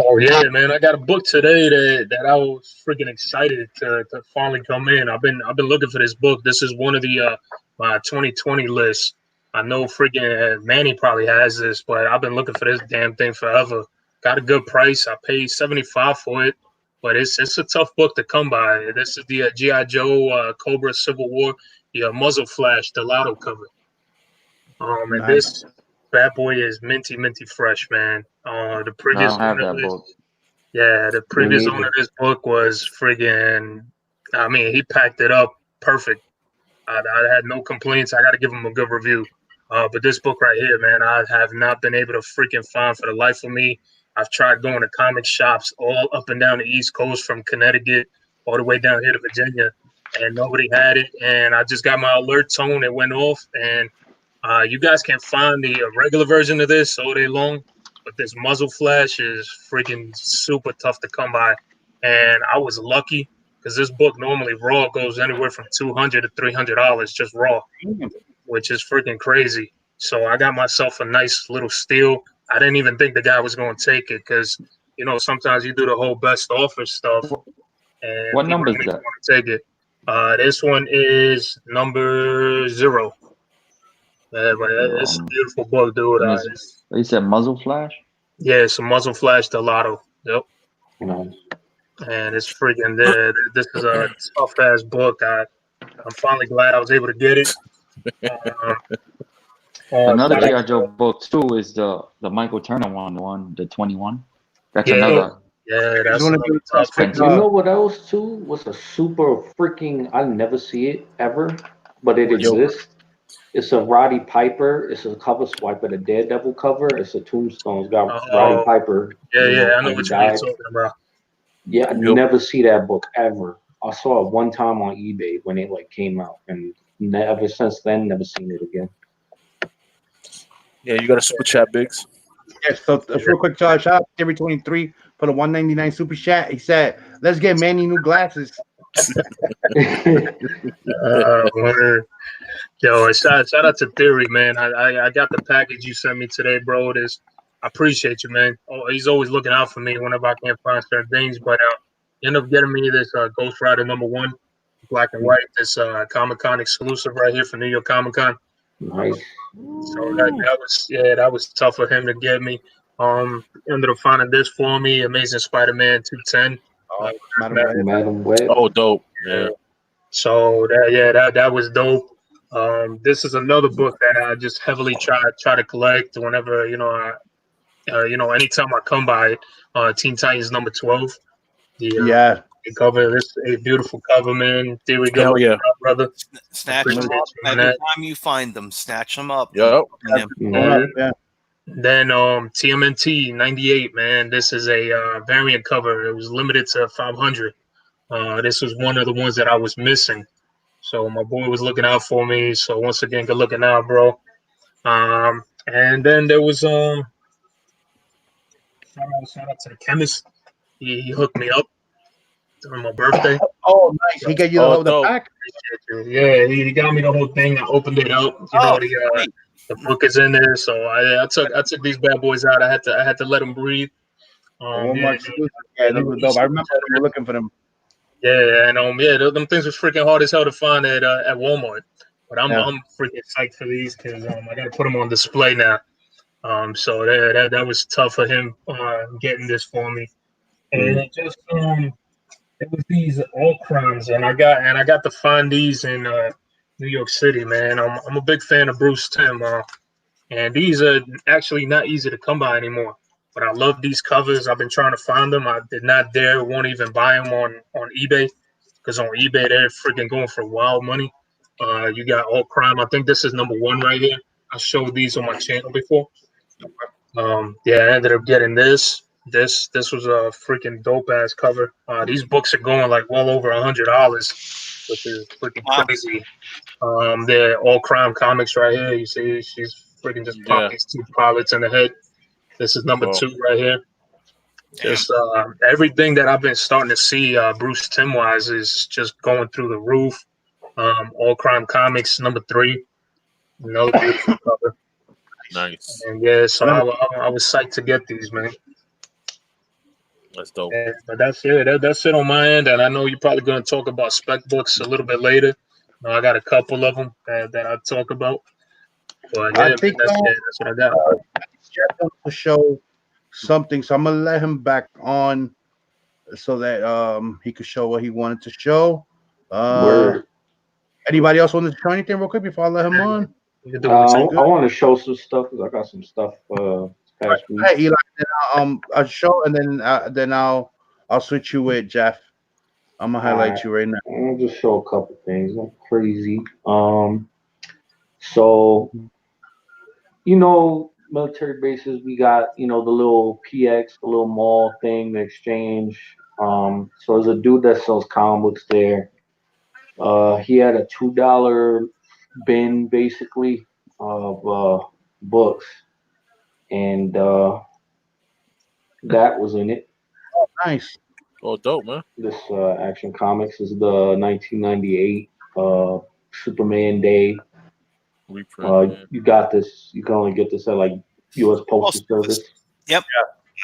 Oh yeah, man! I got a book today that I was freaking excited to finally come in. I've been looking for this book. This is one of the my 2020 lists. I know freaking Manny probably has this, but I've been looking for this damn thing forever. Got a good price. I paid $75 for it, but it's a tough book to come by. This is the G.I. Joe Cobra Civil War, the Muzzle Flash Delado cover. And this bad boy is minty fresh, man. The previous owner of this, the previous owner of this book was friggin'. I mean, he packed it up perfect. I had no complaints. I got to give him a good review. But this book right here, man, I have not been able to freaking find for the life of me. I've tried going to comic shops all up and down the East Coast from Connecticut all the way down here to Virginia, and nobody had it. And I just got my alert tone. It went off, and you guys can find the regular version of this all day long, but this Muzzle Flash is freaking super tough to come by. And I was lucky because this book normally raw goes anywhere from $200 to $300 just raw, which is freaking crazy. So I got myself a nice little steal. I didn't even think the guy was going to take it because, sometimes you do the whole best offer stuff. And what number is that? Want to take it. This one is number 0. But it's a beautiful book, dude. You said Muzzle Flash? Yeah, it's a muzzle flash Delato. Yep. Nice. And it's freaking there. This is a tough ass book. I'm finally glad I was able to get it. Another But G.I. Joe book too is the Michael Turner one, the 21. That's yeah, another that's want to give another it a tough quick. one. You know what else too was a super freaking? I never see it ever, but it What's- exists. It's a Roddy Piper. It's a cover swipe of the Daredevil cover. It's a tombstone. It's got Roddy Oh, Piper. yeah, You know I how know he which one you're died. talking about. Yeah, I Yep. never see that book ever. I saw it one time on eBay when it like came out, and ever since then, never seen it again. Yeah, you got a super chat, Biggs. Yes, so real quick, shout out to Theory 23 for the 199 super chat. He said, "Let's get Manny new glasses." Word. Yo, shout out to Theory, man. I got the package you sent me today, bro. I appreciate you, man. Oh, he's always looking out for me whenever I can't find certain things. But he ended up getting me this Ghost Rider #1, black and white. This Comic Con exclusive right here for New York Comic Con. Nice. So that was tough for him to get me. Ended up finding this for me, Amazing Spider-Man 210. Oh, Madam Red. Madam Web. Oh, dope. Yeah. So that was dope. This is another book that I just heavily try to collect whenever anytime I come by it. Teen Titans #12. Yeah, The cover. This a beautiful cover, man. Theory, good Hell looking yeah. out, brother. Snatch them Appreciate up you on every that. time you find them. Snatch them up. Yep. Yeah. going up, yeah. Then TMNT '98, man. This is a variant cover. It was limited to 500. This was one of the ones that I was missing. So my boy was looking out for me. So once again, good looking out, bro. And then there was shout out to the chemist. He hooked me up during my birthday. Oh, nice. He got you Oh, the dope. pack. Yeah, he got me the whole thing. I opened it up. Oh, sweet. The book is in there. So I took these bad boys out. I had to let them breathe. One more exclusive. yeah, Yeah, those were dope. I remember we were looking for them. Yeah, and them things was freaking hard as hell to find at Walmart. But I'm Yeah. I'm freaking psyched for these because I gotta put them on display now. So that was tough for him getting this for me, and it was these all crimes, and I got to find these in New York City, man. I'm a big fan of Bruce Timm, and these are actually not easy to come by anymore. But I love these covers. I've been trying to find them. I did not dare, won't even buy them on eBay because on eBay they're freaking going for wild money. You got all crime. I think this is #1 right here. I showed these on my channel before. I ended up getting this. This was a freaking dope ass cover. These books are going like well over $100, which is freaking Wow. crazy. They're all crime comics right here. You see, she's freaking just popped Yeah. these two pilots in the head. This is number Wow. 2 right here. Damn. Just everything that I've been starting to see Bruce Timm wise is just going through the roof. All crime comics #3, another beautiful cover. Nice. And so I was psyched to get these, man. That's dope. Yeah, but that's it. That's it on my end. And I know you're probably going to talk about spec books a little bit later. I got a couple of them that I talk about. But yeah, I man, think that's what I got. Jeff wants to show something, so I'm gonna let him back on so that he could show what he wanted to show. Word. Anybody else want to show anything real quick before I let him on? You can do it. I want to show some stuff because I got some stuff past week. Hey, Eli, then I'll show and then I'll switch you with Jeff. I'm gonna highlight you right now. I'll just show a couple things. Not crazy. So military bases, we got the little PX, the little mall thing, the exchange. So there's a dude that sells comic books there. He had a $2 bin basically of books, and that was in it. Nice. Oh, dope, man. This Action Comics is the 1998 Superman Day. Reprint. You got this. You can only get this at like U.S. Postal Service. Yep.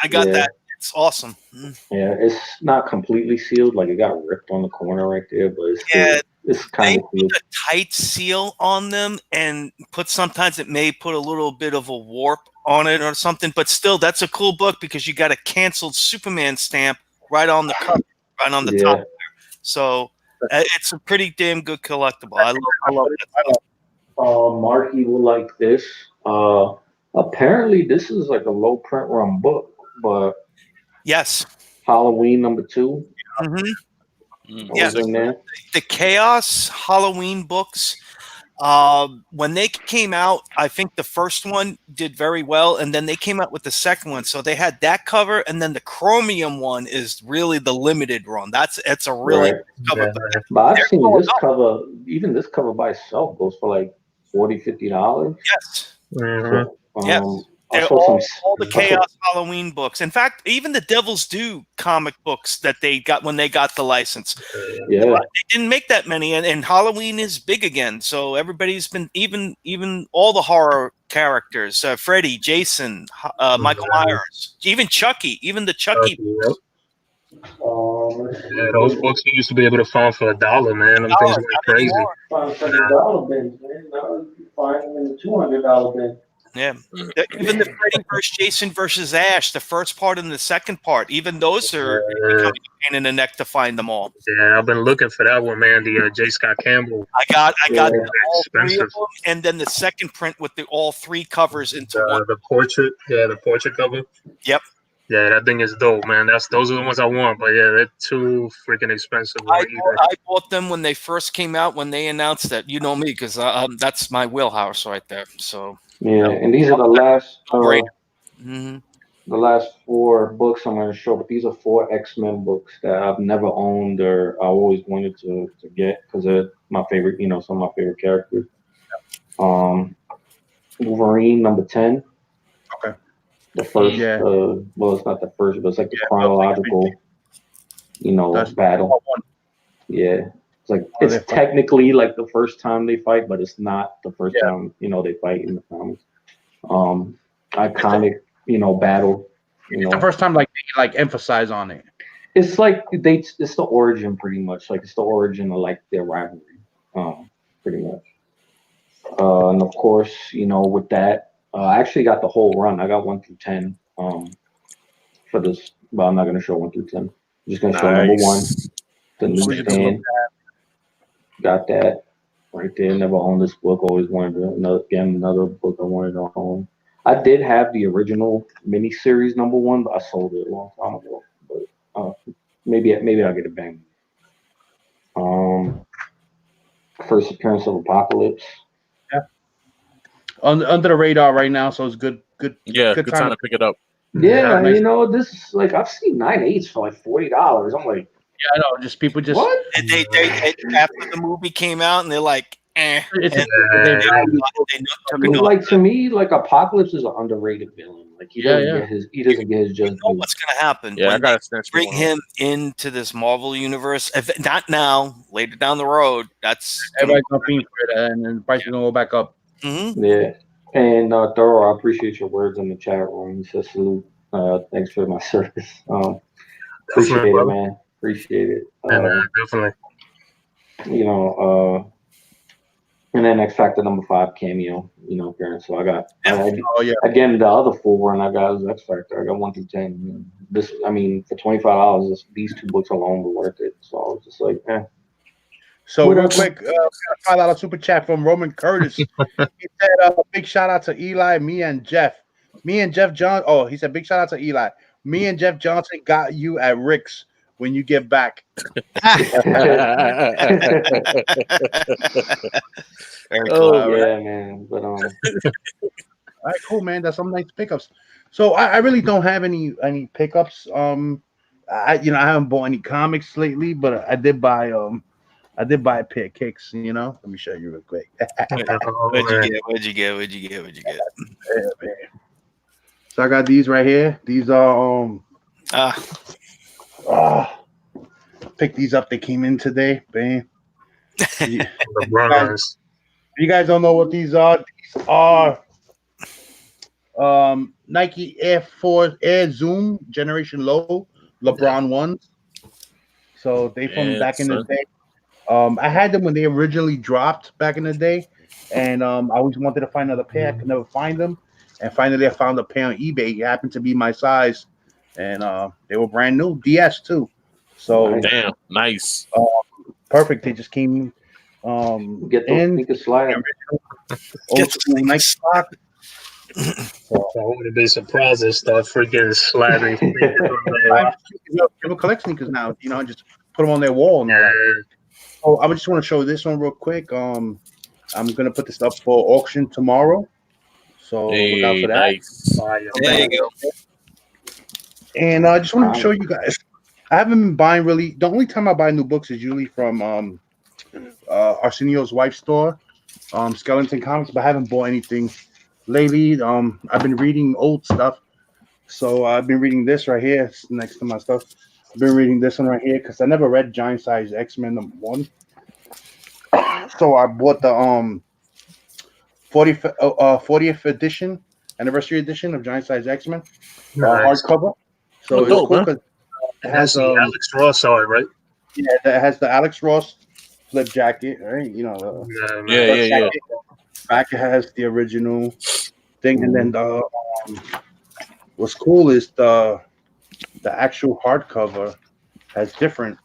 I got that. It's awesome. Yeah, it's not completely sealed. Like it got ripped on the corner right there, but it's still, it's kind They of cool. put a tight seal on them, and sometimes it may put a little bit of a warp on it or something. But still, that's a cool book because you got a canceled Superman stamp right on the cover, right on the top. Yeah. So it's a pretty damn good collectible. I love that stuff. Marky will like this. Apparently this is like a low print run book, but Yes. Halloween #2 Yes. in there. The Chaos Halloween books. When they came out, I think the first one did very well, and then they came out with the second one. So they had that cover, and then the Chromium one is really the limited run. It's a really Right. good cover. Yeah. But I've They're seen going this up. cover, even this cover by itself goes for like $40-$50. Yes. Mhm. So, Yes. I They're saw some. all the I saw- Chaos Halloween books. In fact, even the Devil's Due comic books that they got when they got the license. yeah. They didn't make that many, and Halloween is big again. So everybody's been even all the horror characters: Freddy, Jason, Michael Myers, even Chucky, even the Chucky. Yep. Let's see. Yeah, those books you used to be able to find for $1, man. Them things went crazy. Find $100 bins, man. Now you can find them in the $200 bin. Yeah, even the Freddy versus Jason versus Ash, the first part and the second part, even those are becoming a pain in the neck to find them all. Yeah, I've been looking for that one, man. The J. Scott Campbell. I got all three of Expensive. them, and then the second print with all three covers into one. The portrait, the portrait cover. Yep. Yeah, that thing is dope, man. Those are the ones I want, but yeah, they're too freaking expensive. I bought them when they first came out, when they announced that. You know me, because that's my wheelhouse right there. So yeah, and these are the last the last 4 books I'm going to show. But these are 4 X-Men books that I've never owned or I always wanted to get because they're my favorite. Some of my favorite characters. Wolverine #10. Okay. The first, Yeah. well, it's not the first, but it's like the chronological, battle. Yeah, it's technically like the first time they fight, but it's not the first time they fight in the comics. Iconic, battle. It's the first time they emphasize on it. It's like it's the origin pretty much. Like it's the origin of like their rivalry, pretty much. And of course, with that. I actually got the whole run. I got 1 through 10 for this, but I'm not going to show 1 through 10. I'm just going to show #1, the newsstand. Got that right there. Never owned this book. Always wanted another book I wanted to own. I did have the original miniseries #1, but I sold it a long time ago. But maybe I'll get it back. First appearance of Apocalypse. Under the radar right now, so it's good. Yeah, good time to pick it up. Yeah, this is like I've seen 9/8 for like $40. I'm like, yeah, I know. Just people just what? And they after the movie came out, and they're like, eh. Like to me, like Apocalypse is an underrated villain. Like he doesn't get his just. You know what's gonna happen? Yeah, when I gotta bring him into this Marvel universe. If not now, later down the road. That's everybody's gonna fiend for it, and then the price is gonna go back up. Mm-hmm. Yeah, and Thorough, I appreciate your words in the chat room. He says salute. Thanks for my service. Appreciate it, man. Appreciate it. Definitely. And then X Factor #5 cameo, appearance. So I got again the other full run I got was X Factor. I got 1 through 10. This, I mean, for $25, these 2 books alone were worth it. So I was just like, eh. So real quick, $5 super chat from Roman Curtis. He said, "Big shout out to Eli, me and Jeff John." Oh, he said, "Big shout out to Eli. Me and Jeff Johnson got you at Rick's when you get back." Yeah, man. But all right, cool, man. That's some nice pickups. So I really don't have any pickups. I haven't bought any comics lately, but I did buy a pair of kicks. Let me show you real quick. What'd you get? Yeah, man. So I got these right here. These are picked these up. They came in today, man. You guys don't know what these are. These are Nike Air Force Air Zoom Generation Low LeBron ones. So they from back in the day. I had them when they originally dropped back in the day, and I always wanted to find another pair. I could never find them, and finally I found a pair on eBay. It happened to be my size, and they were brand new, DS too. So Nice. Damn, nice. uh, perfect. They just came Get those in sneakers slide. old school Nike stock. So I wouldn't be surprised if start freaking slathering sneakers on I there. people collect sneakers now. Just put them on their wall and all that. Oh, I just want to show this one real quick. I'm gonna put this up for auction tomorrow, so look out Hey, for that. nice. Fire, There man. you go. And I just wanted to show you guys. I haven't been buying really. The only time I buy new books is usually from Arsenio's wife's store, Skeleton Comics. But I haven't bought anything lately. I've been reading old stuff. So I've been reading this right here. It's next to my stuff. I've been reading this one right here because I never read Giant Size X-Men #1. So I bought the 40th edition, anniversary edition of Giant Size X-Men, Nice. hardcover. So Oh, it's dope, cool man. because it That's has the Alex Ross art, right? yeah, that has the Alex Ross flip jacket, right? Yeah, Yeah, man. yeah, yeah. Back it has the original thing, and then the what's cool is the actual hardcover has different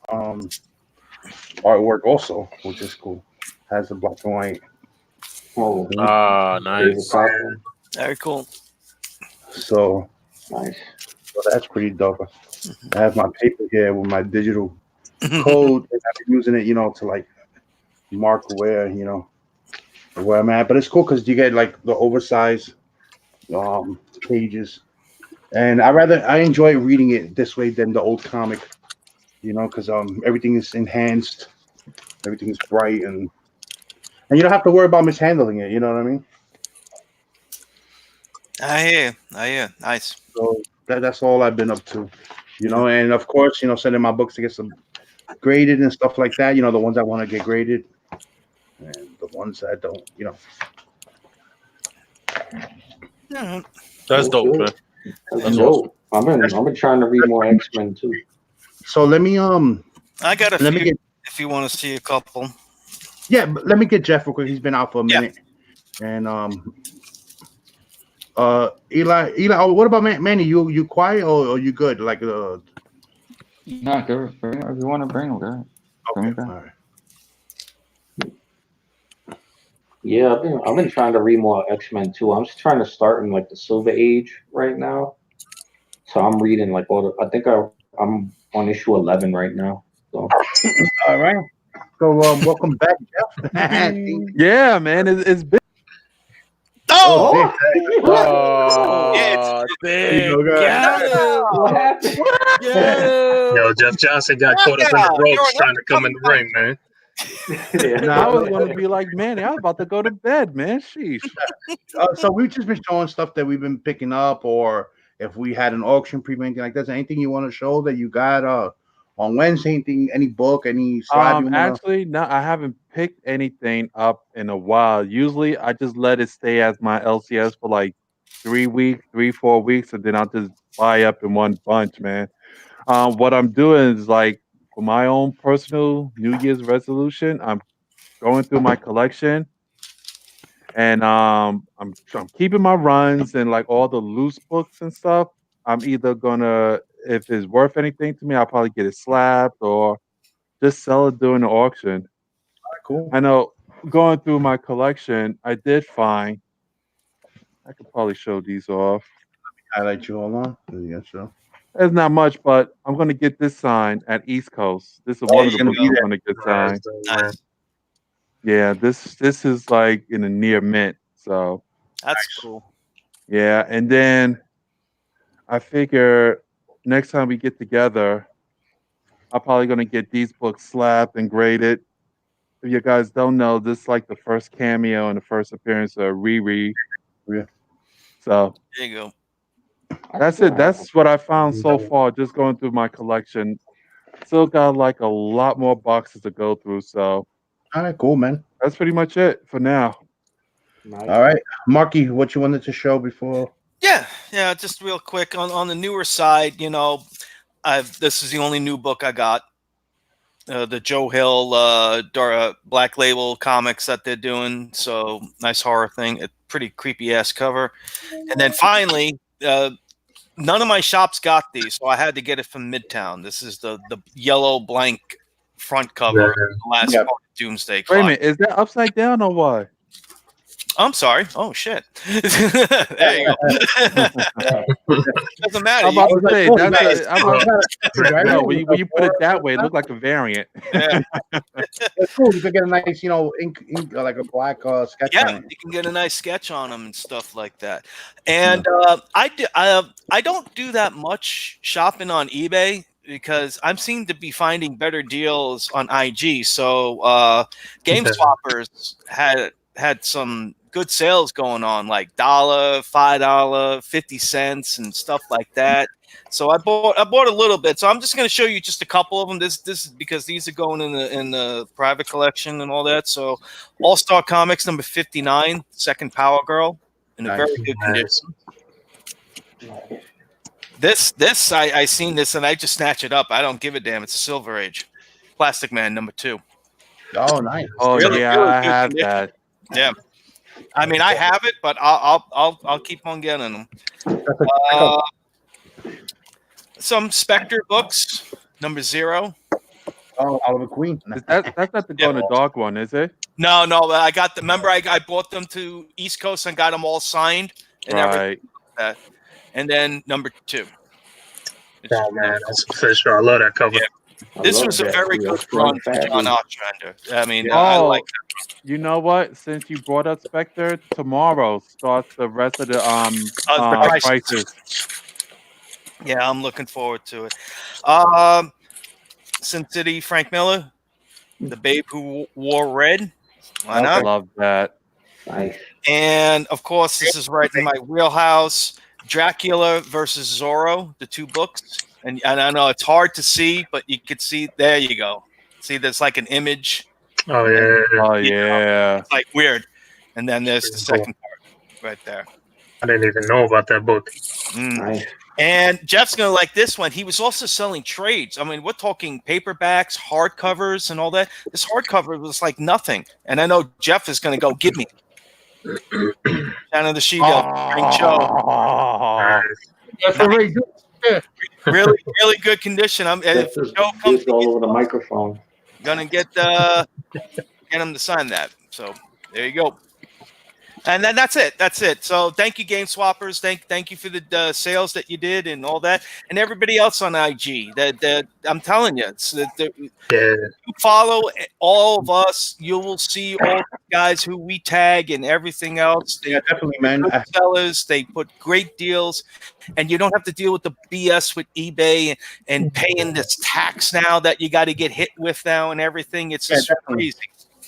artwork also, which is cool. Has the black and white. Oh, Ah, there's a nice. copy. Very cool. So Nice. that's pretty dope. I have my paper here with my digital code, and I've been using it, to like mark where I'm at. But it's cool because you get like the oversized pages, and I enjoy reading it this way than the old comic, because everything is enhanced, everything is bright, and you don't have to worry about mishandling it. You know what I mean? I hear you. I hear you. Nice. So that's all I've been up to, and of course, sending my books to get some graded and stuff like that. The ones I want to get graded, and the ones that don't. Mhm. That's dope, man. That's That's dope. I've been trying to read more X-Men too. So let me I got a let me few. get If you want to see a couple. but let me get Jeff real quick. He's been out for a Yeah. minute, and Eli. Oh, what about Manny? You quiet or you good? Like Nah, go bring if you want to bring them, go ahead. Bring okay, them all back. right. Yeah, I've been trying to read more X-Men too. I'm just trying to start in like the Silver Age right now. So I'm reading like I think I'm on issue 11 right now. So All right. So welcome back, Jeff. Yeah, man, it's been. Oh, damn. Oh, There you damn. go, guys. Got him. what happened? Got him. Yo, Jeff Johnson got caught up in the You're ropes an trying to come in the ring, man. Nah, I was gonna be like, man, I was about to go to bed, man. Sheesh. so we've just been showing stuff that we've been picking up, or if we had an auction preview, anything like that. Is there anything you want to show that you got on Wednesday? Anything, any book, any slab you want to? Actually, no, I haven't picked anything up in a while. Usually, I just let it stay as my LCS for like 3 weeks, 4 weeks, and then I'll just buy up in one bunch, man. What I'm doing is like for my own personal New Year's resolution, I'm going through my collection, and I'm keeping my runs and like all the loose books and stuff. I'm either gonna, if it's worth anything to me, I'll probably get it slabbed or just sell it during the auction. Cool. I know going through my collection, I did find. I could probably show these off. Highlight you all on. Yeah, sure. There's not much, but I'm gonna get this signed at East Coast. This is Oh, one of it's the gonna books be I'm there. gonna get Nice, signed. man. nice. Yeah, this is like in a near mint. So That's cool. yeah, and then I figure next time we get together, I'm probably gonna get these books slabbed and graded. If you guys don't know, this is like the first cameo and the first appearance of Riri. Yeah. So There you go. that's it. That's what I found so far. Just going through my collection. Still got like a lot more boxes to go through. So All right, cool, man. that's pretty much it for now. Nice. All right, Marky, what you wanted to show before? Yeah. Just real quick on the newer side, this is the only new book I got. the Joe Hill Black Label comics that they're doing. So nice horror thing. A pretty creepy ass cover. And then finally, none of my shops got these, so I had to get it from Midtown. This is the yellow blank front cover of the last part of Doomsday Clock. Wait a minute, is that upside down or what? I'm sorry. Oh shit. There you go. Doesn't matter. I'm about to say Right? when you put it that way, it looked like a variant. Yeah. It's cool. You could get a nice, ink like a black sketch. Yeah, on it. you can get a nice sketch on them and stuff like that. And I don't do that much shopping on eBay because I'm seem to be finding better deals on IG. So Game Swappers had some good sales going on, like $1, $5, 50 cents, and stuff like that. So I bought a little bit. So I'm just going to show you just a couple of them. This is because these are going in the private collection and all that. So All Star Comics number 59, Second Power Girl, in a very good condition. This I seen this and I just snatch it up. I don't give a damn. It's a Silver Age, Plastic Man number 2. Oh, nice. Oh Really, yeah, really I good have condition. that. Yeah. I mean, I have it, but I'll keep on getting them. Some Spectre books, number 0. Oh, Oliver Queen. That's not the glow in the dark one, is it? No, I got the. Remember, I bought them to East Coast and got them all signed and everything like that. And then number 2. Oh man, that's for sure. I love that cover. Yeah. This was a very good run for John Ostrander. I mean, I like that. You know what? Since you brought up Spectre, tomorrow starts the rest of the prices. Yeah, I'm looking forward to it. Sin City, Frank Miller, The Babe Who Wore Red. Why not? I love that. Nice. And of course, this is right in my wheelhouse. Dracula versus Zorro, the 2 books. And I know it's hard to see, but you could see. There you go. See, there's like an image. Oh yeah. Oh yeah. It's like weird. And then there's the second part right there. I didn't even know about that book. Nice. And Jeff's gonna like this one. He was also selling trades. I mean, we're talking paperbacks, hardcovers, and all that. This hardcover was like nothing. And I know Jeff is gonna go, give me. Down in the She-Devil, great show. That's already good. Yeah. Really good condition. If the show comes all over the microphone. Gonna get him to sign that. So there you go. And then that's it. So thank you, Game Swappers. Thank you for the sales that you did and all that, and everybody else on IG. That I'm telling you, you follow all of us. You will see all the guys who we tag and everything else. Yeah, definitely, man. Sellers, they put great deals, and you don't have to deal with the BS with eBay and paying this tax now that you got to get hit with now and everything. It's just crazy.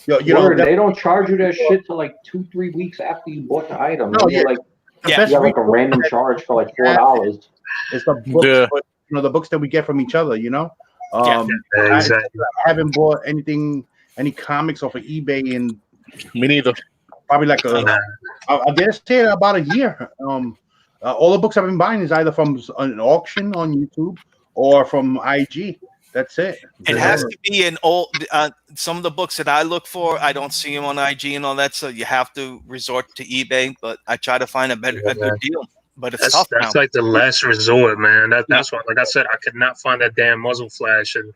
You know, they don't charge you that shit till like 2-3 weeks after you bought the item. No, you yeah. got like a random charge for like $4. It's the books, but, the books that we get from each other. Exactly. I haven't bought any comics off of eBay in me neither. Probably like I guess say about a year. All the books I've been buying is either from an auction on YouTube or from IG. That's it. It has to be an old. Some of the books that I look for, I don't see them on IG and all that, so you have to resort to eBay. But I try to find a good deal. But it's tough now. That's like the last resort, man. That's why, like I said, I could not find that damn muzzle flash, and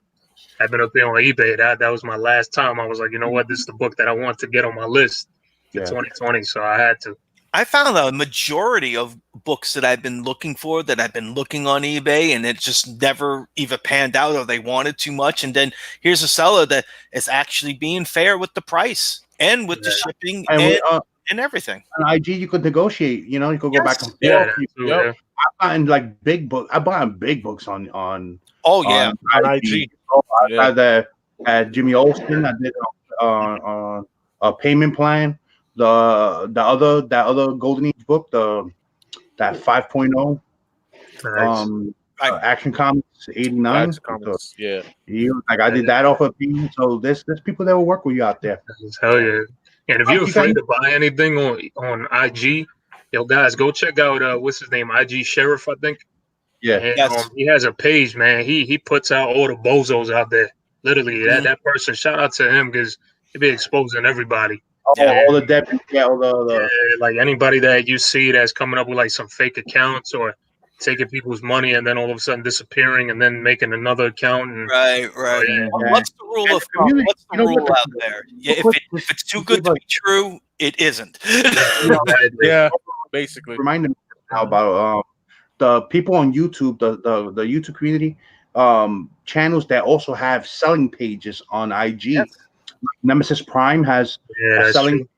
I've been up there on eBay. That was my last time. I was like, you know what, this is the book that I want to get on my list for 2020. So I had to. I found a majority of books that I've been looking for that I've been looking on eBay, and it just never even panned out, or they wanted too much. And then here's a seller that is actually being fair with the price and with the shipping and everything. On IG, you could negotiate. You could go back and forth. Yeah. I'm buying like big books. I'm buying big books on on IG. I had Jimmy Olsen. I did a payment plan. The other Golden Age book, that 5.0, Action Comics 89. I did that off of people. So there's people that will work with you out there. Hell yeah! And if you're afraid to buy anything on IG, guys, go check out what's his name, IG Sheriff, I think. Yeah, and, he has a page, man. He puts out all the bozos out there. Literally, that person. Shout out to him because he be exposing everybody. All the debt, all the like anybody that you see that's coming up with like some fake accounts or taking people's money and then all of a sudden disappearing and then making another account. And, right. What's the rule of thumb? What's the rule out there? Yeah, if it's too good to be true, it isn't. Yeah, basically. Remind me now about the people on YouTube, the YouTube community, channels that also have selling pages on IG. Yes. Nemesis Prime has a selling. True.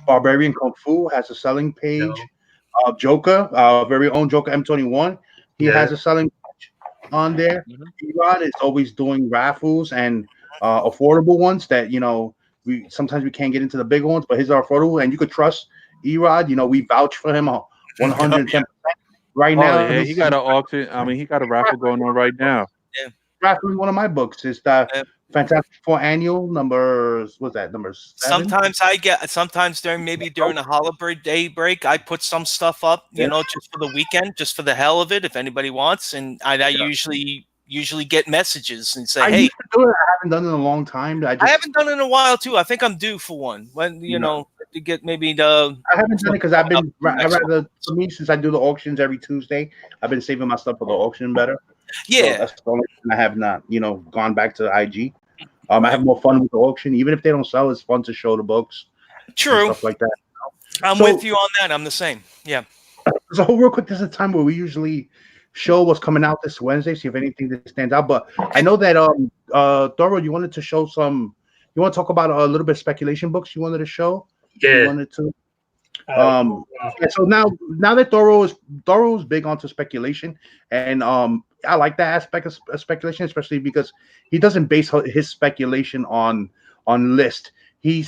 Barbarian Kung Fu has a selling page. Joker, our very own Joker M21, he has a selling page on there. Erod is always doing raffles and affordable ones that we sometimes can't get into the bigger ones, but his are affordable and you could trust Erod. We vouch for him 110%. Right now, yeah, he got an auction. I mean, he got a raffle going on right now. Yeah, raffling one of my books is the Fantastic Four annual numbers. What's that, number 7? Sometimes during a holiday break, I put some stuff up, just for the weekend, just for the hell of it, if anybody wants, and I usually get messages and say, "Hey." Used to do it. I haven't done it in a long time. I haven't done it in a while too. I think I'm due for one. When to get maybe the. I haven't done it because I've been. For me, since I do the auctions every Tuesday, I've been saving my stuff for the auction better. Yeah, so that's the only reason I have not, gone back to IG. I have more fun with the auction, even if they don't sell. It's fun to show the books. True, stuff like that. I'm with you on that. I'm the same. Yeah. So real quick, this is a time where we usually show what's coming out this Wednesday. See if anything that stands out. But I know that Thoro, you wanted to show some. You want to talk about a little bit of speculation books you wanted to show. Yeah. You wanted to. So now that Thoro's big onto speculation, and I like that aspect of speculation, especially because he doesn't base his speculation on list. He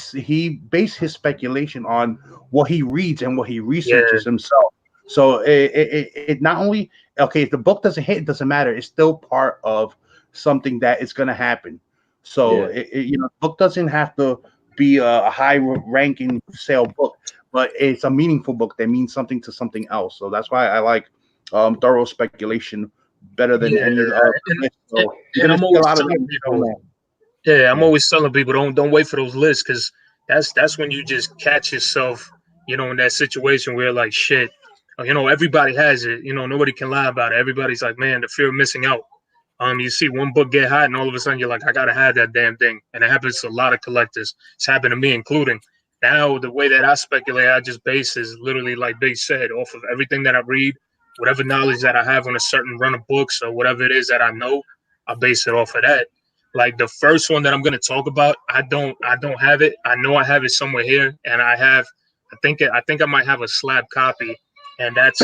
based his speculation on what he reads and what he researches himself. So it not only if the book doesn't hit, it doesn't matter. It's still part of something that is going to happen. So the book doesn't have to be a high ranking sale book, but it's a meaningful book that means something to something else. So that's why I like thorough speculation better than any other. So and I'm always telling people, I'm always telling people don't wait for those lists, because that's when you just catch yourself, in that situation where like shit, everybody has it, nobody can lie about it. Everybody's like, man, the fear of missing out. You see one book get hot, and all of a sudden you're like, I gotta have that damn thing, and it happens to a lot of collectors. It's happened to me, including. Now, the way that I speculate, I just base is literally, like Big said, off of everything that I read, whatever knowledge that I have on a certain run of books or whatever it is that I know, I base it off of that. Like the first one that I'm going to talk about, I don't have it. I know I have it somewhere here, and I think I might have a slab copy, and that's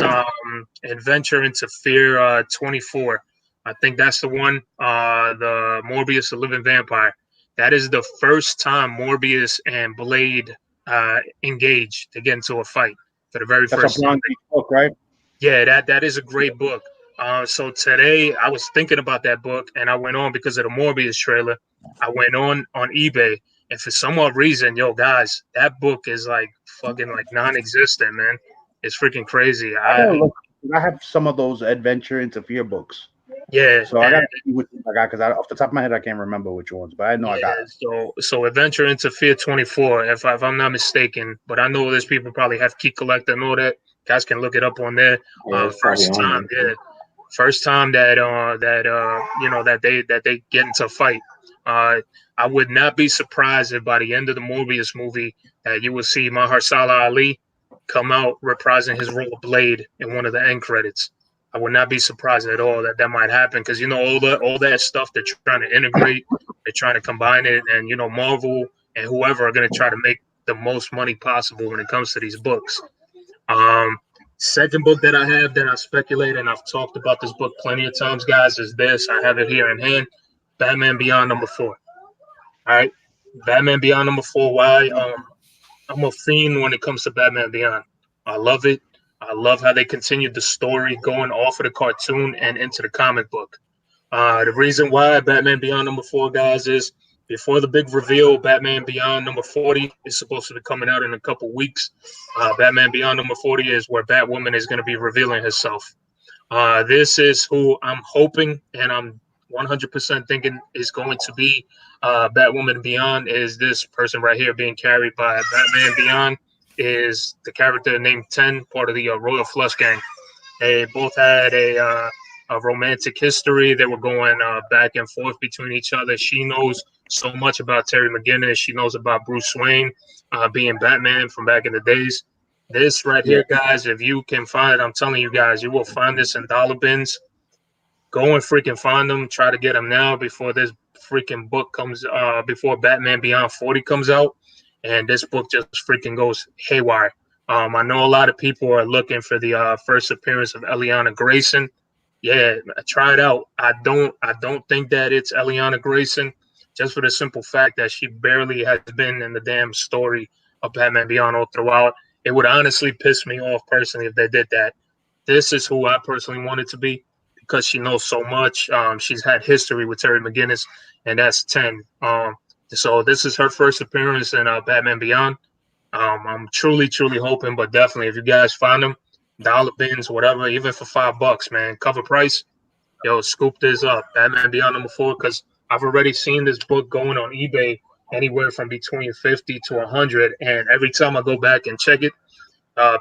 Adventure into Fear 24. I think that's the one. The Morbius, the Living Vampire. That is the first time Morbius and Blade engaged to get into a fight for the very first time. Book, right? Yeah, that is a great book. So today I was thinking about that book, and I went on because of the Morbius trailer. I went on eBay, and for some odd reason, guys, that book is like fucking like non-existent, man. It's freaking crazy. I have some of those Adventure into Fear books. Yeah, so I got to see which ones I got, because off the top of my head I can't remember which ones, but I know I got it. So Adventure into Fear 24, if I'm not mistaken, but I know there's people probably have Key Collector and all that. Guys can look it up on there. First time that they get into a fight. I would not be surprised if by the end of the Morbius movie that you will see Mahershala Ali come out reprising his role of Blade in one of the end credits. I would not be surprised at all that might happen, because all that stuff they're trying to integrate, they're trying to combine it, and Marvel and whoever are going to try to make the most money possible when it comes to these books. Second book that I have that I speculate, and I've talked about this book plenty of times, guys, is this. I have it here in hand, Batman Beyond #4. All right, Batman Beyond #4. Why? I'm a fiend when it comes to Batman Beyond. I love it. I love how they continued the story going off of the cartoon and into the comic book. The reason why Batman Beyond #4, guys, is before the big reveal, Batman Beyond #40 is supposed to be coming out in a couple weeks. Batman Beyond #40 is where Batwoman is going to be revealing herself. This is who I'm hoping and I'm 100% thinking is going to be Batwoman Beyond is this person right here being carried by Batman Beyond. Is the character named 10, part of the Royal Flush Gang. They both had a romantic history. They were going back and forth between each other. She knows so much about Terry McGinnis. She knows about Bruce Wayne being Batman from back in the days. This right here, guys, if you can find it, I'm telling you guys, you will find this in dollar bins. Go and freaking find them. Try to get them now before this freaking book comes, before Batman Beyond 40 comes out. And this book just freaking goes haywire. I know a lot of people are looking for the first appearance of Eliana Grayson. Yeah, try it out. I don't think that it's Eliana Grayson, just for the simple fact that she barely has been in the damn story of Batman Beyond all throughout. It would honestly piss me off personally if they did that. This is who I personally want it to be because she knows so much. She's had history with Terry McGinnis, and that's 10. So this is her first appearance in Batman Beyond. I'm truly hoping, but definitely if you guys find them, dollar bins, whatever, even for $5, man, cover price, yo, scoop this up. Batman Beyond number 4, because I've already seen this book going on eBay anywhere from between 50 to 100, and every time I go back and check it,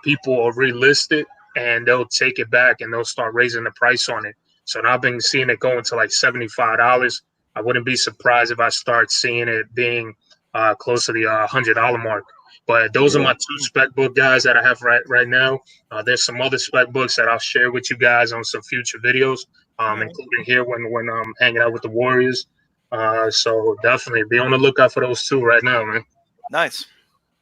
people will relist it and they'll take it back and they'll start raising the price on it. So now I've been seeing it going to like $75. I wouldn't be surprised if I start seeing it being close to the $100 mark. But those are my 2 spec book guys that I have right now. There's some other spec books that I'll share with you guys on some future videos, including here when I'm hanging out with the Warriors. So definitely be on the lookout for those 2 right now, man. Nice.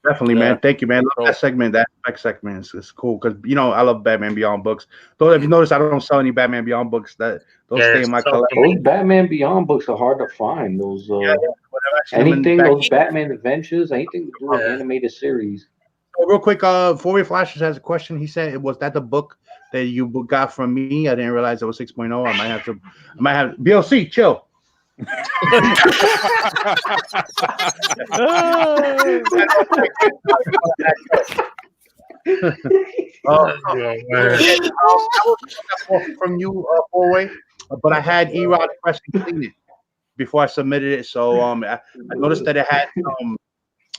Definitely, man. Thank you, man. Love that segment. That spec segment is cool because I love Batman Beyond books. Though if you notice, I don't sell any Batman Beyond books. Those stay in my collection. Those Batman Beyond books are hard to find. Those anything, those Batman Adventures, anything to do with animated series. So real quick, Fourier Flashes has a question. He said, "Was that the book that you got from me? I didn't realize it was 6.0. I might have BLC. Chill." From you, Fourier, but I had Erod press and clean it before I submitted it. So I noticed that it had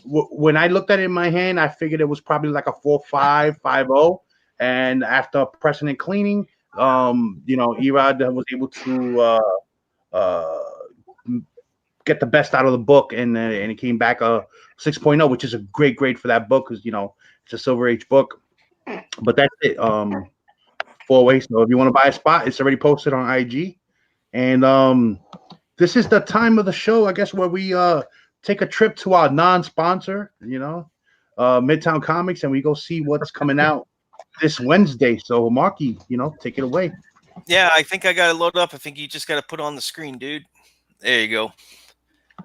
when I looked at it in my hand, I figured it was probably like a 4.550. And after pressing and cleaning, Erod was able to get the best out of the book, and it came back a 6.0, which is a great grade for that book because it's a Silver Age book. But that's it. 4 ways. So if you want to buy a spot, it's already posted on IG. And this is the time of the show, I guess, where we take a trip to our non-sponsor, Midtown Comics, and we go see what's coming out this Wednesday. So Marky, take it away. Yeah, I think I got it loaded up. I think you just got to put on the screen, dude. There you go.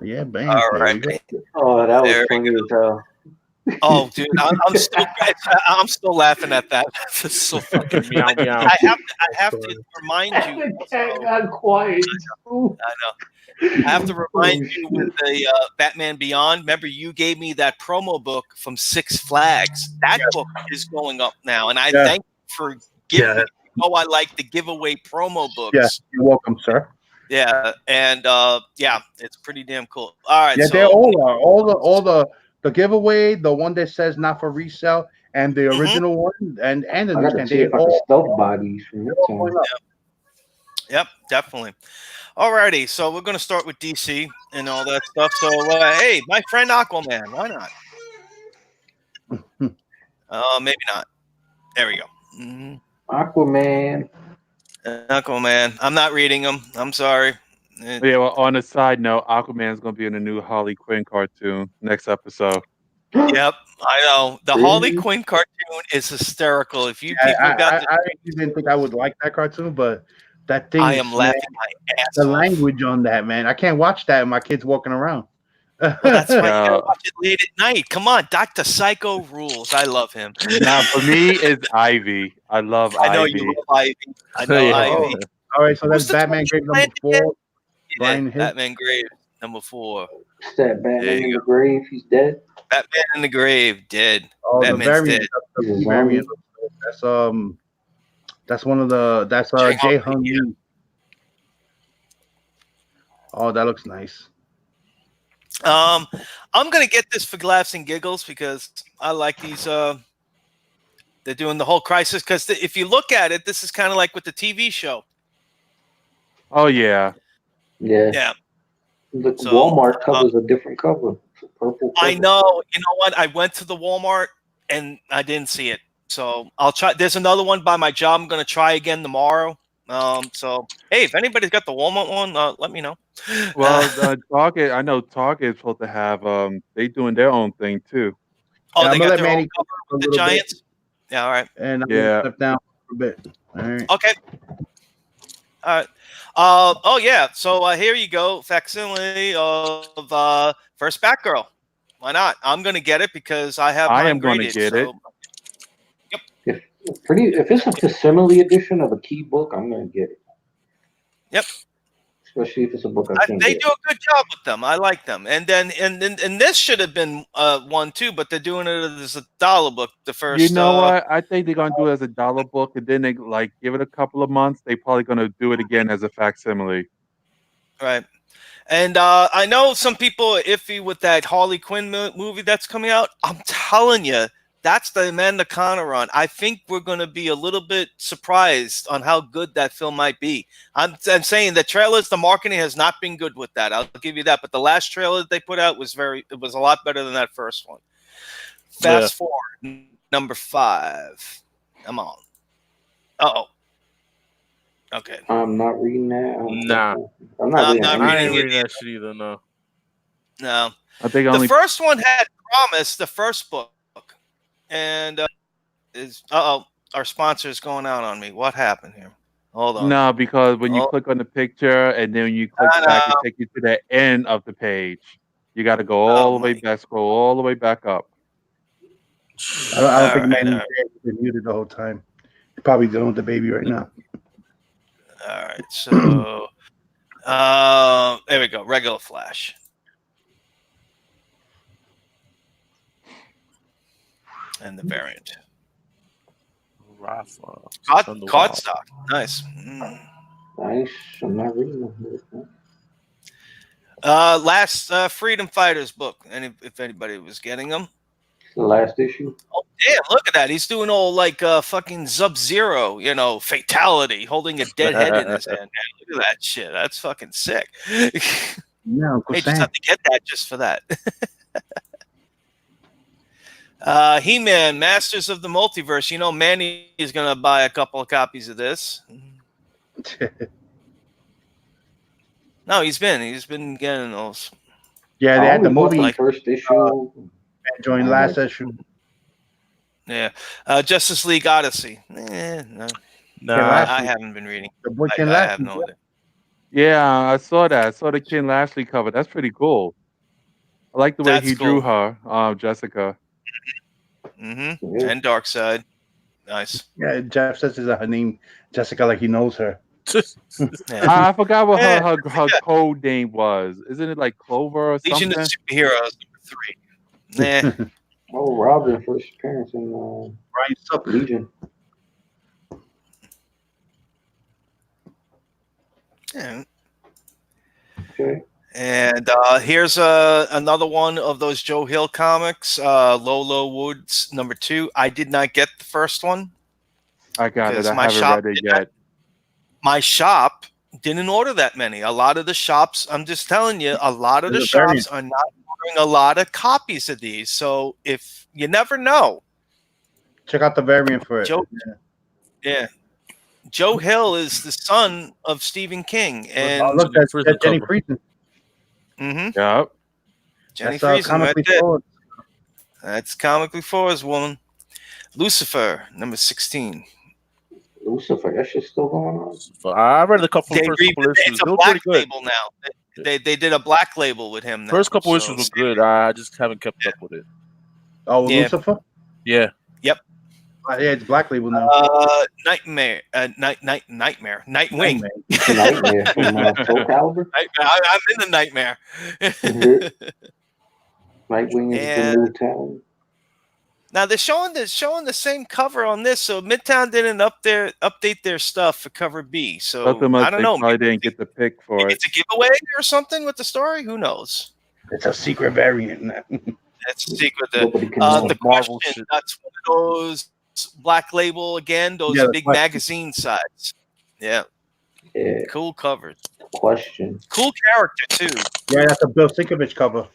Yeah, bam. All right. Oh, that was funny as hell. Oh, dude, I'm still laughing at that. That's so fucking meow meow. I have to remind you. The cat got quiet. I know. I have to remind you with the Batman Beyond. Remember, you gave me that promo book from Six Flags. That book is going up now, and I thank you for giving me. I like the giveaway promo books. Yes, you're welcome, sir. Yeah, and it's pretty damn cool. All right, yeah, so they all the giveaway, the one that says not for resale, and the original one, and the I new gotta see if I can stealth bodies from this time. Yep, definitely. Alrighty, so we're gonna start with DC and all that stuff. So hey, my friend Aquaman, why not? Maybe not. There we go. Mm-hmm. Aquaman. I'm not reading them. I'm sorry. Yeah, well, on a side note, Aquaman's going to be in a new Harley Quinn cartoon next episode. Yep, I know. The Harley Quinn cartoon is hysterical. If you people got I didn't think I would like that cartoon, but that thing I am laughing my ass the off. language on that, man. I can't watch that with my kids walking around. Well, that's why you gotta watch it late at night. Come on, Dr. Psycho rules. I love him. Now, for me, it's Ivy. I love Ivy. I know you love Ivy. I know Ivy. All right, so that's Batman Grave number 4. Batman Grave number 4. What's that? Batman in the grave? He's dead. Batman in the grave, dead. Oh, Batman's dead. That's one of the Jae Hung Lee. Oh, that looks nice. I'm gonna get this for laughs and giggles because I like these. They're doing the whole crisis because if you look at it, this is kind of like with the TV show. Oh yeah. Yeah. Yeah. The So, Walmart cover's a different cover. It's a purple cover. I know. You know what? I went to the Walmart and I didn't see it. So I'll try. There's another one by my job. I'm gonna try again tomorrow. So hey, if anybody's got the Walmart one, let me know. Well, Target. I know Target is supposed to have. They doing their own thing too. Oh, Yeah, they I'm got gonna let their own Manny cover a with the little bit, Giants. Yeah, all right. and I'm Yeah. gonna step down for a bit. All right. Okay. All right. Oh yeah. So here you go, facsimile of First Batgirl. Why not? I'm gonna get it because I have I mine am going to graded. get it. Yep. If it's a facsimile edition of a key book, I'm gonna get it. Yep. Especially if it's a book I can't They get. do a good job with them. I like them. And then and this should have been one too, but they're doing it as a dollar book. The first. You know what? I think they're gonna do it as a dollar book, and then they like give it a couple of months. They probably gonna do it again as a facsimile. Right. And I know some people are iffy with that Harley Quinn movie that's coming out. I'm telling you, that's the Amanda Conner run. I think we're going to be a little bit surprised on how good that film might be. I'm saying the trailers, the marketing has not been good with that. I'll give you that. But the last trailer that they put out was it was a lot better than that first one. Fast forward, number 5. Come on. Uh-oh. Okay. I'm not reading that. Nah. I'm not reading not that. I ain't reading that shit either. No. No. I think The first one had promise, the first book. And our sponsor is going out on me. What happened here? Hold on. No, because when you click on the picture and then you click back, it takes you to the end of the page. You got to go all the way back, scroll all the way back up. I don't think Manny's been muted the whole time. He's probably dealing with the baby right now. All right, so there we go. Regular Flash. And the variant. Rafa. Cardstock. Nice. Nice. I'm not reading that. Last Freedom Fighters book. If anybody was getting them. The last issue. Oh damn! Look at that. He's doing all like fucking Sub-Zero, fatality, holding a dead head in his hand. Man, look at that shit. That's fucking sick. No, hey, just have to get that just for that. He-Man, Masters of the Multiverse. Manny is gonna buy a couple of copies of this. No, he's been getting those. Yeah, they had the movie like first issue. Joined last issue. Yeah, Justice League Odyssey. No, I haven't been reading. The boy I have no idea. Yeah, I saw that. I saw the Ken Lashley cover. That's pretty cool. I like the way he drew her, Jessica. Mm-hmm. And Darkseid. Nice. Yeah, Jeff says is her name Jessica, like he knows her. I forgot what her code name was. Isn't it like Clover or Legion something? of Superheroes number 3. Nah. Oh, Robin first appearance in Legion. Yeah. Okay. And here's another one of those Joe Hill comics, Lolo Woods number 2. I did not get the first one. I got it. I haven't read it yet. My shop didn't order that many. A lot of the shops, I'm just telling you, a lot of the shops are not ordering a lot of copies of these. So if you never know, check out the variant for it. Yeah. Joe Hill is the son of Stephen King, and look, that's Jenny Friesen. Mm-hmm. Yep. Jenny Friesen right there. That's Comically Forward's woman. Lucifer, number 16. Lucifer, that shit's still going on. I read a couple of first couple issues. It's a black label now. They did a black label with him now. First couple issues were good. I just haven't kept up with it. Oh, yeah. Lucifer? Yeah. Yep. Yeah, it's black label now. Nightmare. Nightwing. Nightmare from Soul Calibur? I'm in the Nightmare. Nightwing is the new talent. Now they're showing the same cover on this, so Midtown didn't update their stuff for cover B. So I don't They know. probably didn't get the pick for Maybe it. it's a giveaway or something with the story. Who knows? It's a secret variant. That's a secret. Nobody can Some know. The Marvel question. shit. That's one of those Black Label again. Those Yeah, the big question. magazine sides. Yeah, Yeah, cool covers. question. Cool character too. Yeah, that's a Bill Sienkiewicz cover.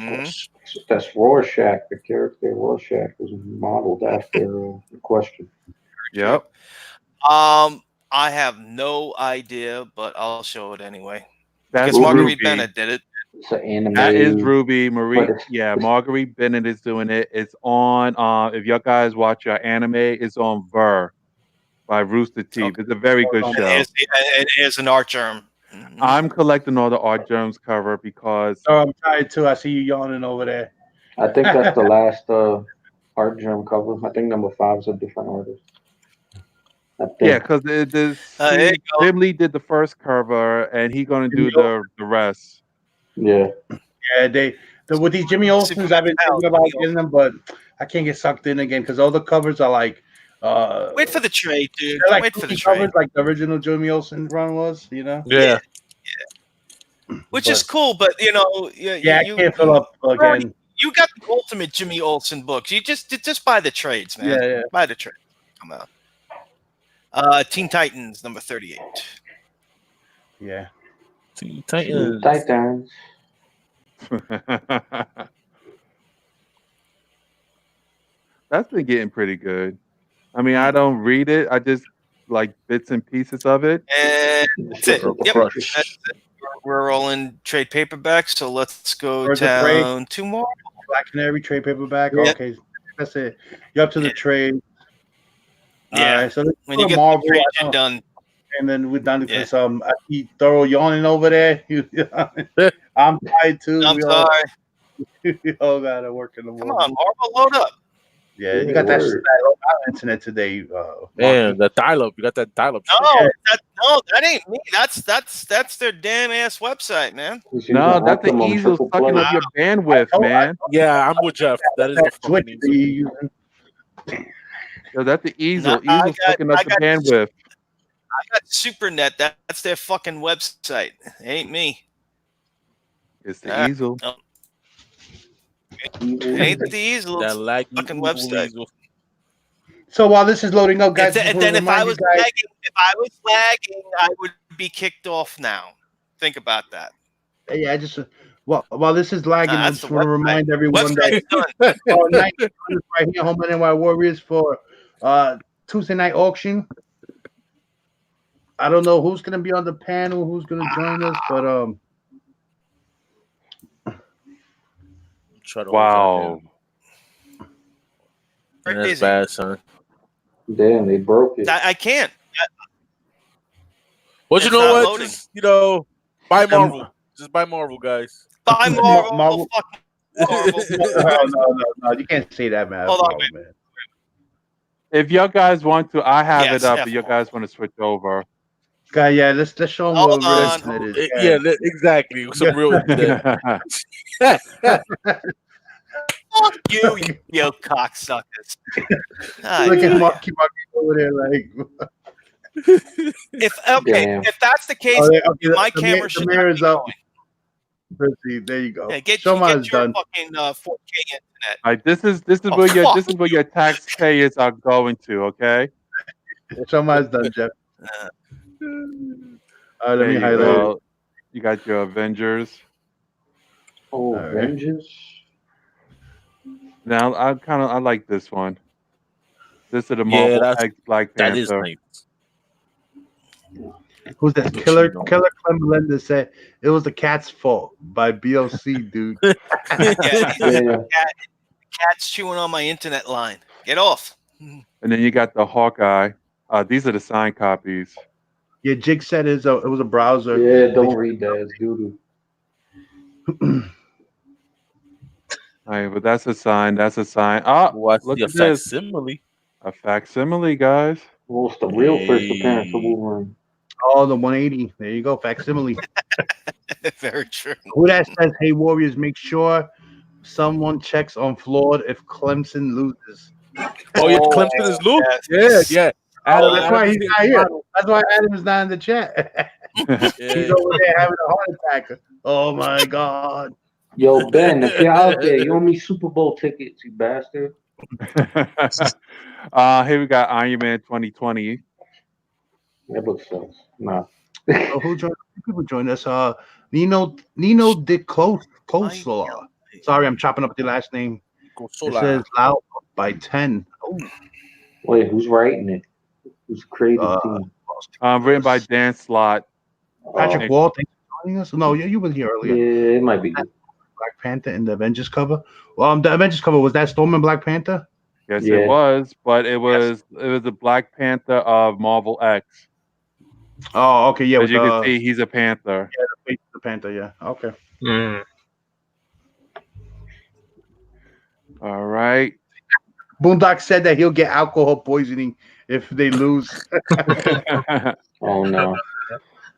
Mhm. That's Rorschach. The character Rorschach was modeled after the question. True. Yep. I have no idea, but I'll show it anyway. That's Because Marguerite Ruby. Bennett did it. It's an anime. That is Ruby. Marie. But Yeah, Marguerite Bennett is doing it. It's on. If y'all guys watch your anime, it's on Ver by Rooster Teeth. Okay. It's a very good And show. here's an art germ. Mhm. I'm collecting all the Art Germs cover because Oh, I'm tired too. I see you yawning over there. I think that's the last art germ cover. I think number 5 is a different artist. I think. yeah, because There you go. Jim Lee did the first cover and he's gonna do the rest. Yeah. Yeah, with these Jimmy Olsen's, I've been thinking about getting them, but I can't get sucked in again because all the covers are like. Wait for the trade, dude. They're like Wait for the covers, trade. like the original Jimmy Olsen run was, you know. Yeah. Which is cool, but you know, Yeah, I can't fill up again. You got the ultimate Jimmy Olsen books. You just buy the trades, man. Yeah. Buy the trade. Come out. Teen Titans number 38. Yeah. Teen Titans. Titans. That's been getting pretty good. I mean, I don't read it. I just like bits and pieces of it. And that's it. Yep. Crush. That's it. We're rolling trade paperbacks, so let's go Where's the trade? down 2 more. Black Canary trade paperback. Yeah. Okay, that's it. You're up to the trade. Yeah. All right, so let's When go you to get Marvel, the trade, I you're know. done. And then we're done because I see Thorough yawning over there. I'm tired too. I'm we sorry. we all gotta work in the Come morning. on, Marvel, load up. Yeah, you got that internet today. Man, the dial-up. You got that dial-up. No, that ain't me. That's their damn ass website, man. No, that's the easel sucking up your bandwidth, man. Yeah, I'm with Jeff. That is the Switch fucking that you easel. using. So that's the easel. No, Easel's sucking up the bandwidth. I got SuperNet. That's their fucking website. It ain't me. It's the easel. No. It ain't the easel. That It's the laggy fucking evil website. easel. So while this is loading up, guys, And then if I was lagging, I would be kicked off now. Think about that. Yeah, I just while this is lagging, I that's just the want to website. remind everyone Website's that done. night right here, Home and NY Warriors for Tuesday night auction. I don't know who's gonna be on the panel, who's gonna join us, but Wow. Man, that's bad, son. Damn, they broke it. I can't. But you It's know not what? loading. Just, buy Marvel. Just buy Marvel, guys. Buy Marvel. Marvel. Fuck Marvel. No, you can't say that, man. Hold on, Marvel, man. If y'all guys want to, I have Yes, it up. F If you guys want to switch over. Okay, yeah, let's show them Hold what real on. internet is. Yeah, exactly. Some real internet. Fuck you, you cocksuckers. Look at Marky over there, like. Damn. If that's the case, my camera should not be up. going. Let's see, there you go. Yeah, get Show your done. fucking 4K internet. All right, this is Oh, where fuck. this is where your taxpayers are going to. Okay. Show done, Jeff. Let There me you highlight go. it. You got your Avengers. Oh, right. Avengers. Now I like this one. This is the Yeah, Marvel that's- X Black That is Panther. nice. Who's that? Killer Clem Melinda said it was the cat's fault by BLC, dude. Yeah. Cat's chewing on my internet line. Get off. And then you got the Hawkeye. These are the signed copies. Yeah, Jig said it was a browser. Yeah, don't read that. It's doo-doo. All right, but that's a sign. That's a sign. Oh, Watch look the at this. facsimile. A facsimile, guys. Well, it's the real first appearance of Hey. Wolverine. Oh, the 180. There you go, facsimile. Very true. Who that says, "Hey Warriors, make sure someone checks on Flawed if Clemson loses. Oh yeah, Clemson is loose. yes. Yeah. Oh, that's why Adam's he's hitting not here. final. That's why Adam's not in the chat. He's Yeah. over there having a heart attack. Oh my god. Yo, Ben, if you're out there, you owe me Super Bowl tickets, you bastard. Here we got Iron Man 2020. That book sucks. Nah. Oh, who joined? People joined us. Nino de Coleslaw. Sorry, I'm chopping up the last name. It says loud by 10. Oh, Wait, who's writing it? Who's created Uh, the team? Written by Dan Slott. Patrick Wall, thanks for joining us. No, you were here earlier. Yeah, it might be good. Black Panther in the Avengers cover. Well, the Avengers cover, was that Storm and Black Panther? Yes, Yeah. it was, but it was a Black Panther of Marvel X. Oh, okay, yeah. As With you can see, he's a Panther. Yeah, the face of the Panther, yeah. Okay. Mm. All right. Boondock said that he'll get alcohol poisoning if they lose. Oh no.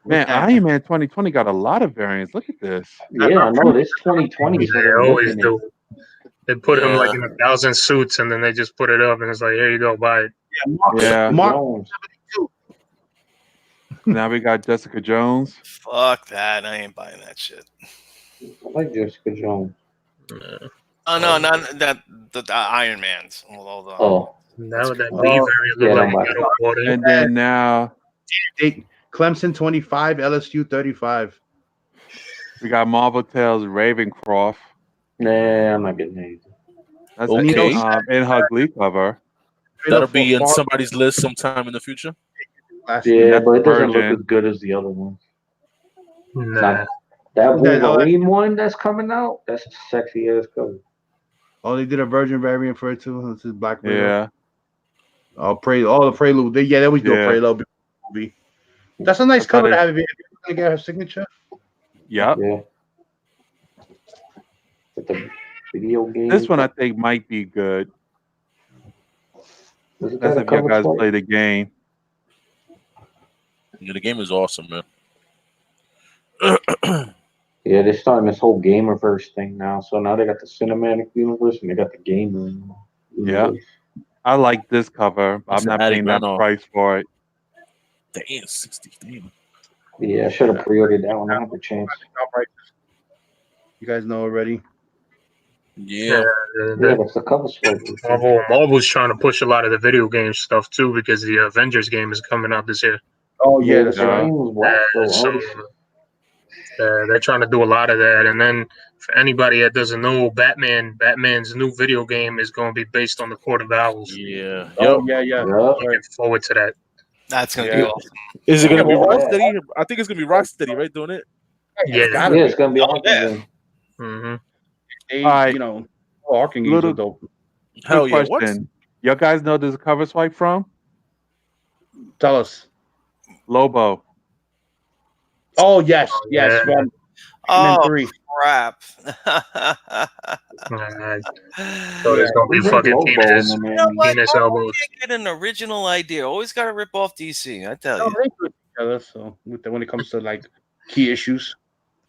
Man, Iron Man 2020 got a lot of variants. Look at this. Yeah, I know. This 2020 is They always do. They put him like in 1,000 suits, and then they just put it up, and it's like, here you go, buy it. Yeah. Mark. Now we got Jessica Jones. Fuck that. I ain't buying that shit. I like Jessica Jones. Oh no, not that the Iron Man's. Hold on. Oh. Now that Oh, Lee very yeah, like water. And then now Clemson 25, LSU 35. we got Marvel Tales Ravencroft. Nah, I'm not getting anything. That's Okay. in her Glee cover. That'll be in somebody's list sometime in the future. Yeah, but it doesn't Virgin. look as good as the other ones. Nah. That Wolverine one that's coming out, that's a sexy ass cover. Oh, they did a Virgin variant for it too. This is Black Widow. Yeah. Oh, the Prelude. They always do a Prelude movie. That's a nice cover to have. If you're gonna get her signature. Yep. Yeah. But the video game. This one I think might be good. That's if you guys play the game. Yeah, the game is awesome, man. Yeah, they're starting this whole Gamerverse thing now. So now they got the cinematic universe and they got the gamer universe. Yeah. I like this cover. I'm not paying that price for it. Damn, 60. Damn. Yeah, I should have pre-ordered that one. I have a chance. You guys know already. Yeah. That's the cover swipe. Marvel's trying to push a lot of the video game stuff too because the Avengers game is coming out this year. Oh yeah, that's right. So they're trying to do a lot of that. And then for anybody that doesn't know, Batman's new video game is going to be based on the Court of Owls. Yeah. Oh yeah. Looking forward to that. That's going to be awesome. Is it going to be Rocksteady? I think it's going to be Rocksteady, right? Doing it? Yeah, it's going to be awesome. Mm-hmm. They, right. Arkham games are dope. Hell yeah. Question. You guys know this cover swipe from? Tell us. Lobo. Oh yes. From Oh 3. crap! So there's gonna be fucking penis elbows. Get an original idea. Always got to rip off DC. I tell you. They good together. So when it comes to like key issues,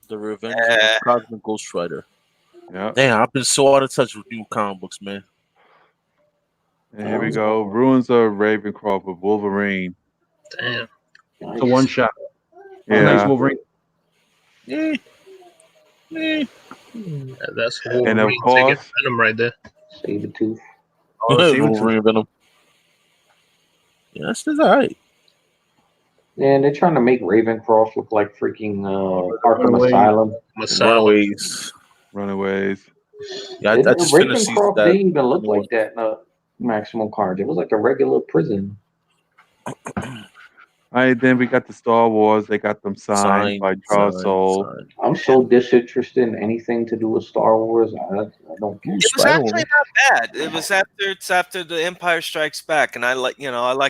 The Revenge of Cosmic Ghost Rider. Yeah. Damn, I've been so out of touch with new comic books, man. And here we go. Ruins of Ravencroft with Wolverine. Damn. it's a one shot. Yeah. Nice Wolverine. Yeah. That's Wolverine. And of course, Venom right there. Sabretooth. Wolverine Venom. Yeah, that's all right. And they're trying to make Ravencroft look like freaking Arkham Asylum. Runaways. Yeah, I just finished Ravencroft that. didn't even look like that in Maximum Carnage. It was like a regular prison. All right, then we got the Star Wars. They got them signed by Charles Soule. I'm so disinterested in anything to do with Star Wars. I don't care. It was actually not bad. It was after the Empire Strikes Back, and I like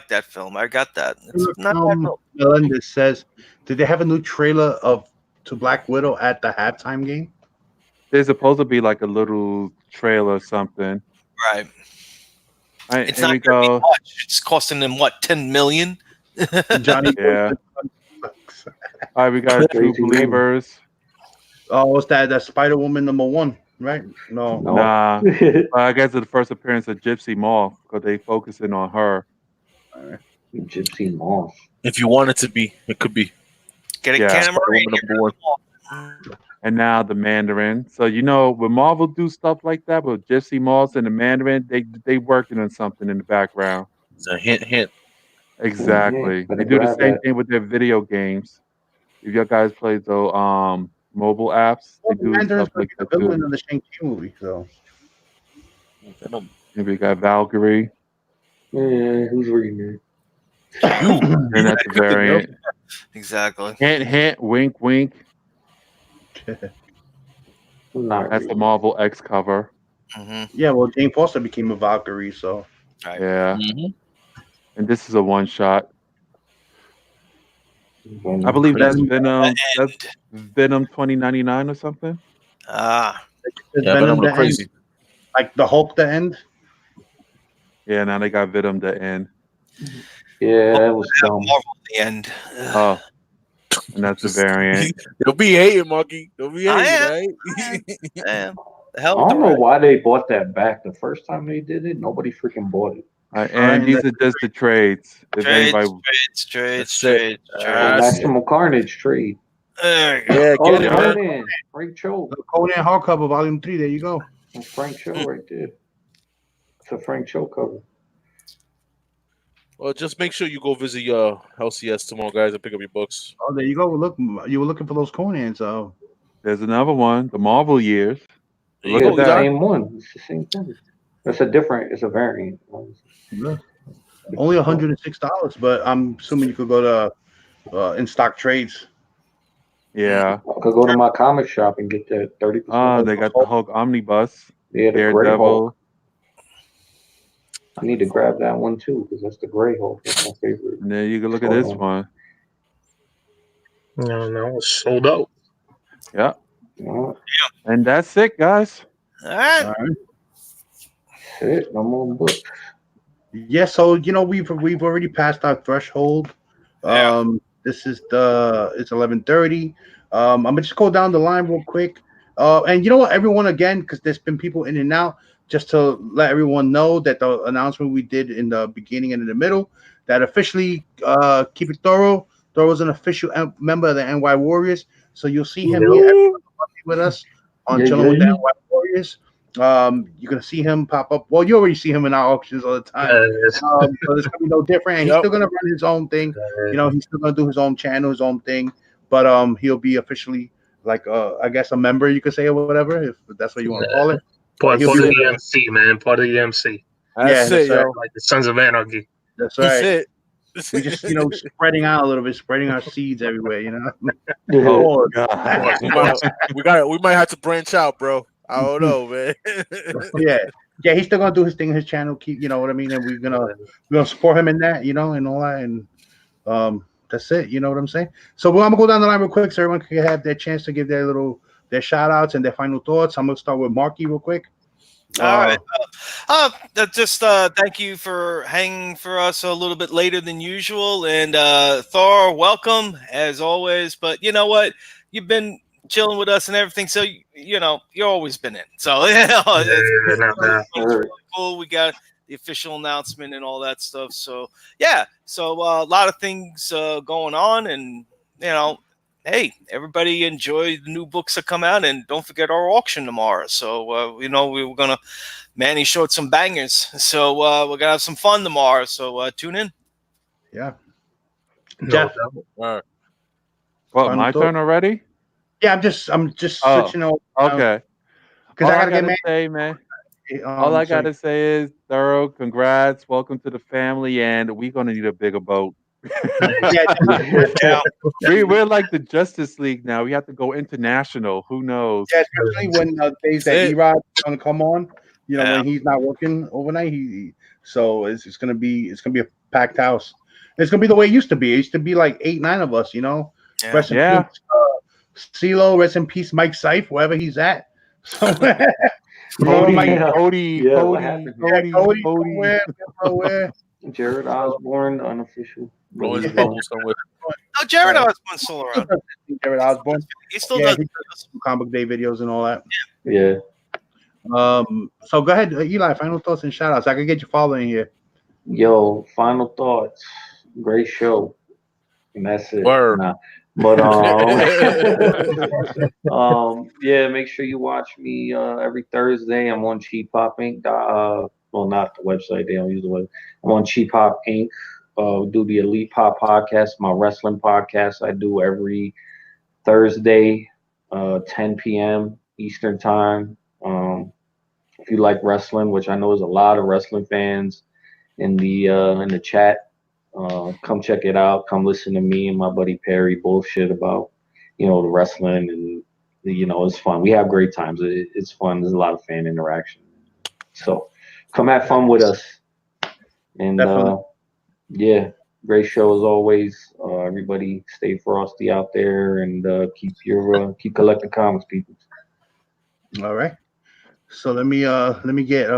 that film. I got that. It's not bad. Melendez says, did they have a new trailer to Black Widow at the halftime game? There's supposed to be like a little trailer or something. Right. All right, It's here not we going to go. be much. It's costing them what, $10 million? Johnny. Yeah. All right, we got True Believers. Oh, what's that? That's Spider-Woman #1. right? No. Nah. I guess it's the first appearance of Gypsy Moth because they focusing on her. Gypsy Moth. If you want it to be, it could be. Get a Yeah. can of Marine. Board. And now the Mandarin. So when Marvel do stuff like that with Gypsy Moth and the Mandarin, they working on something in the background. It's a hint. Exactly. Better They do the grab same that. thing with their video games. If you guys play the mobile apps, they Well, the do Mandarin's stuff gonna like be the that villain too. of the Shang-Chi movie, so. If you got Valkyrie, Yeah, who's reading it? and that's a variant. Exactly. Hint, hint, wink, wink. I'm not That's the reading. Marvel X cover. Mm-hmm. Yeah, well, Jane Foster became a Valkyrie, so. Right. Yeah. Mm-hmm. And this is a one shot. it. I believe that's Crazy. Venom. That's Venom 2099 or something. Ah. It's Yeah, Venom Venom the look crazy. end, like the Hulk the end. Yeah, now they got Venom the end. Yeah, that was dumb. Marvel at the end. Oh, and that's the variant. Don't be hating, Monkey. Don't be I hating, am. right? Damn. The I hell with the don't know rat. why they bought that back. The first time they did it, nobody freaking bought it. And these are just the trades. If anybody, That's it. Oh, Maximum Carnage trade. There you go. Yeah, Oh, get it, man. Conan. Frank Cho. The Conan hardcover, Volume 3. There you go. That's Frank Cho right there. It's a Frank Cho cover. Well, just make sure you go visit your LCS tomorrow, guys, and pick up your books. Oh, there you go. Look, you were looking for those Conan, so. there's another one, the Marvel years. There Look you at go, It's that. the same one. It's the same thing. It's a variant. Yeah. Only $106, but I'm assuming you could go to in stock trades. Yeah. I could go to my comic shop and get that 30%. They got the Hulk Omnibus, Yeah, the Gray Hulk. Daredevil. I need to grab that one too because that's the Gray Hulk. That's my favorite. And then you can look at this one. No, it's sold out. Yeah. Yeah. And that's it, guys. All right. All right. That's it. No more books. Yeah, so we've already passed our threshold. Yeah. This is it's 11:30. I'm gonna just go down the line real quick. And you know what, everyone, again, because there's been people in and out, just to let everyone know that the announcement we did in the beginning and in the middle, that officially keep it thorough. Thoro's an official member of the NY Warriors, so you'll see him here every Monday with us on Chillin with the NY Warriors. You're gonna see him pop up. Well, you already see him in our auctions all the time. So it's gonna be no different. And he's still gonna run his own thing. He's still gonna do his own channel, his own thing. But he'll be officially like I guess a member, you could say, or whatever, if that's what you want to call it. Part of the MC, man. Part of the MC. That's it, yo. Like the Sons of Anarchy. That's right. That's it. We just spreading out a little bit, spreading our seeds everywhere. Oh God. we might have to branch out, bro. I don't know, man. Yeah, he's still gonna do his thing, his channel. Keep, you know what I mean, and we're gonna support him in that, and all that, and that's it. You know what I'm saying? So I'm gonna go down the line real quick, so everyone can have their chance to give their shout outs and their final thoughts. I'm gonna start with Marky real quick. All right. Just thank you for hanging for us a little bit later than usual. And Thor, welcome as always. But you know what? You've been chilling with us and everything, so you've always been in. So it's really cool. We got the official announcement and all that stuff. So yeah, so a lot of things going on, and hey, everybody enjoy the new books that come out, and don't forget our auction tomorrow. So we were gonna. Manny showed some bangers, so we're gonna have some fun tomorrow. So tune in. Yeah, Jeff. What? My turn already? Yeah, I'm just switching over. Okay. Because I gotta get say, man. All I gotta say is, Thorough, congrats, welcome to the family, and we're gonna need a bigger boat. We're like the Justice League now. We have to go international. Who knows? Yeah, especially when days that E-Rod's gonna come on. When he's not working overnight, so it's gonna be a packed house. It's gonna be the way it used to be. It used to be like 8-9 of us. Rest in peace, CeeLo. Rest in peace, Mike Seif, wherever he's at. Somewhere. Cody. Jared Osborne, unofficial. Blowing his bubble somewhere. Oh, Jared Osborne's still around. Jared Osborne. He still does comic day videos and all that. Yeah. So go ahead, Eli. Final thoughts and shout outs. I can get you following here. Yo, final thoughts. Great show. And that's it. Word. Nah. But yeah, make sure you watch me every Thursday. I'm on Cheap Hop Inc. Well, not the website. They don't use the web. I'm on Cheap Hop Inc. We do the Elite Pop podcast, my wrestling podcast. I do every Thursday, 10 p.m. Eastern time. If you like wrestling, which I know there's a lot of wrestling fans in the chat, come check it out. Come listen to me and my buddy Perry bullshit about the wrestling, and it's fun. We have great times. It's fun. There's a lot of fan interaction. So come have fun with us. And yeah, great show as always. Everybody stay frosty out there, and keep collecting comics, people. All right. So let me get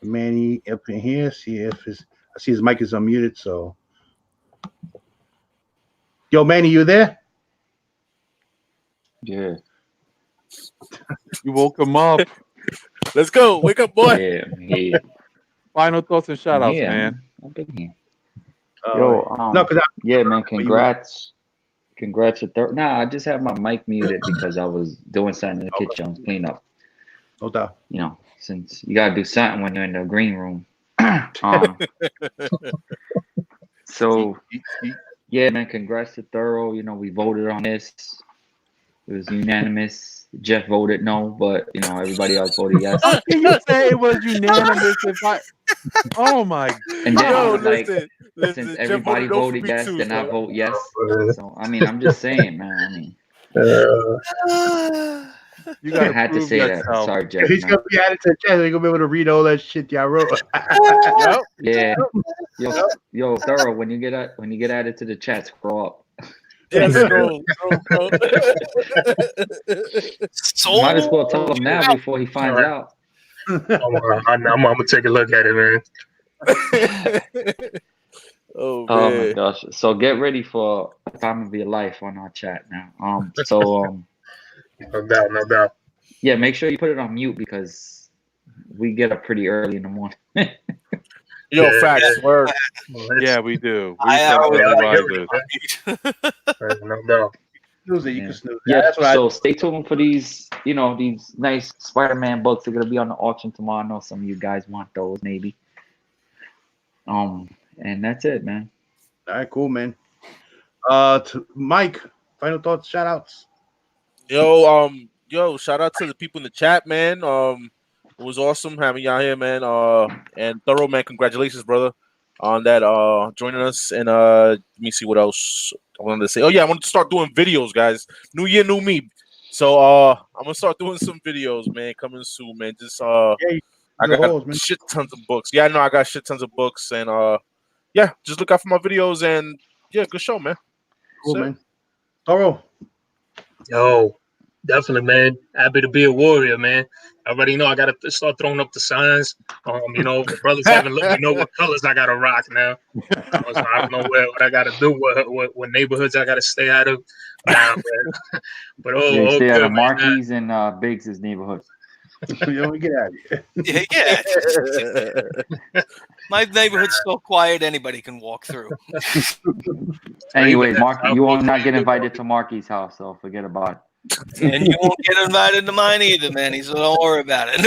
Manny up in here. See if I see his mic is unmuted. So, yo, Manny, you there? Yeah. You woke him up. Let's go. Wake up, boy. Yeah, yeah. Final thoughts and shout outs, Yeah, man. I've been here. No, because yeah, man, congrats. Congrats to I just have my mic muted because I was doing something in the kitchen, clean up. No doubt. Since you gotta do something when you're in the green room. So yeah, man, congrats to Thorough. We voted on this. It was unanimous. Jeff voted no, but everybody else voted yes. How can you say it was unanimous oh my and then Yo, listen, listen, everybody Jeff voted yes, too, then so. I vote yes. So I'm just saying, man. You gotta had to prove say yourself. that. Sorry, Jeff. He's gonna be added to the chat. He's gonna be able to read all that shit y'all wrote. Yep. Yeah. Yo, Thorough, when you get added to the chat, scroll up. Yeah, scroll. Might as well tell him now before he finds out. I'm gonna take a look at it, man. Oh my gosh! So get ready for the time of your life on our chat now. No doubt. Yeah, make sure you put it on mute because we get up pretty early in the morning. Yo, facts. Word. Yeah, we do. No doubt. Snooze it. You can snooze it. Yeah, That's what so stay tuned for these, these nice Spider-Man books. They're gonna be on the auction tomorrow. I know some of you guys want those, maybe. And that's it, man. All right, cool, man. To Mike, final thoughts, shout outs. Yo, shout out to the people in the chat, man. It was awesome having y'all here, man. And Thorough, man, congratulations, brother, on that joining us. And let me see what else I wanted to say. Oh yeah, I wanted to start doing videos, guys. New year, new me. So I'm gonna start doing some videos, man, coming soon, man. Just I got shit tons of books. Yeah, I know I got shit tons of books, and yeah, just look out for my videos, and yeah, good show, man. Cool, man. Thorough. Yo, definitely, man. Happy to be a warrior, man. I already know I gotta start throwing up the signs. The brothers haven't let me know what colors I gotta rock now. So I don't know what I gotta do, what neighborhoods I gotta stay out of. Nah, but you stay out of man. Marquis and Biggs' neighborhood. We get out of here. Yeah. My neighborhood's so quiet, anybody can walk through. Anyways, Mark, you will not get invited to Marky's house, so forget about it. And you won't get invited to mine either, man. So don't worry about it.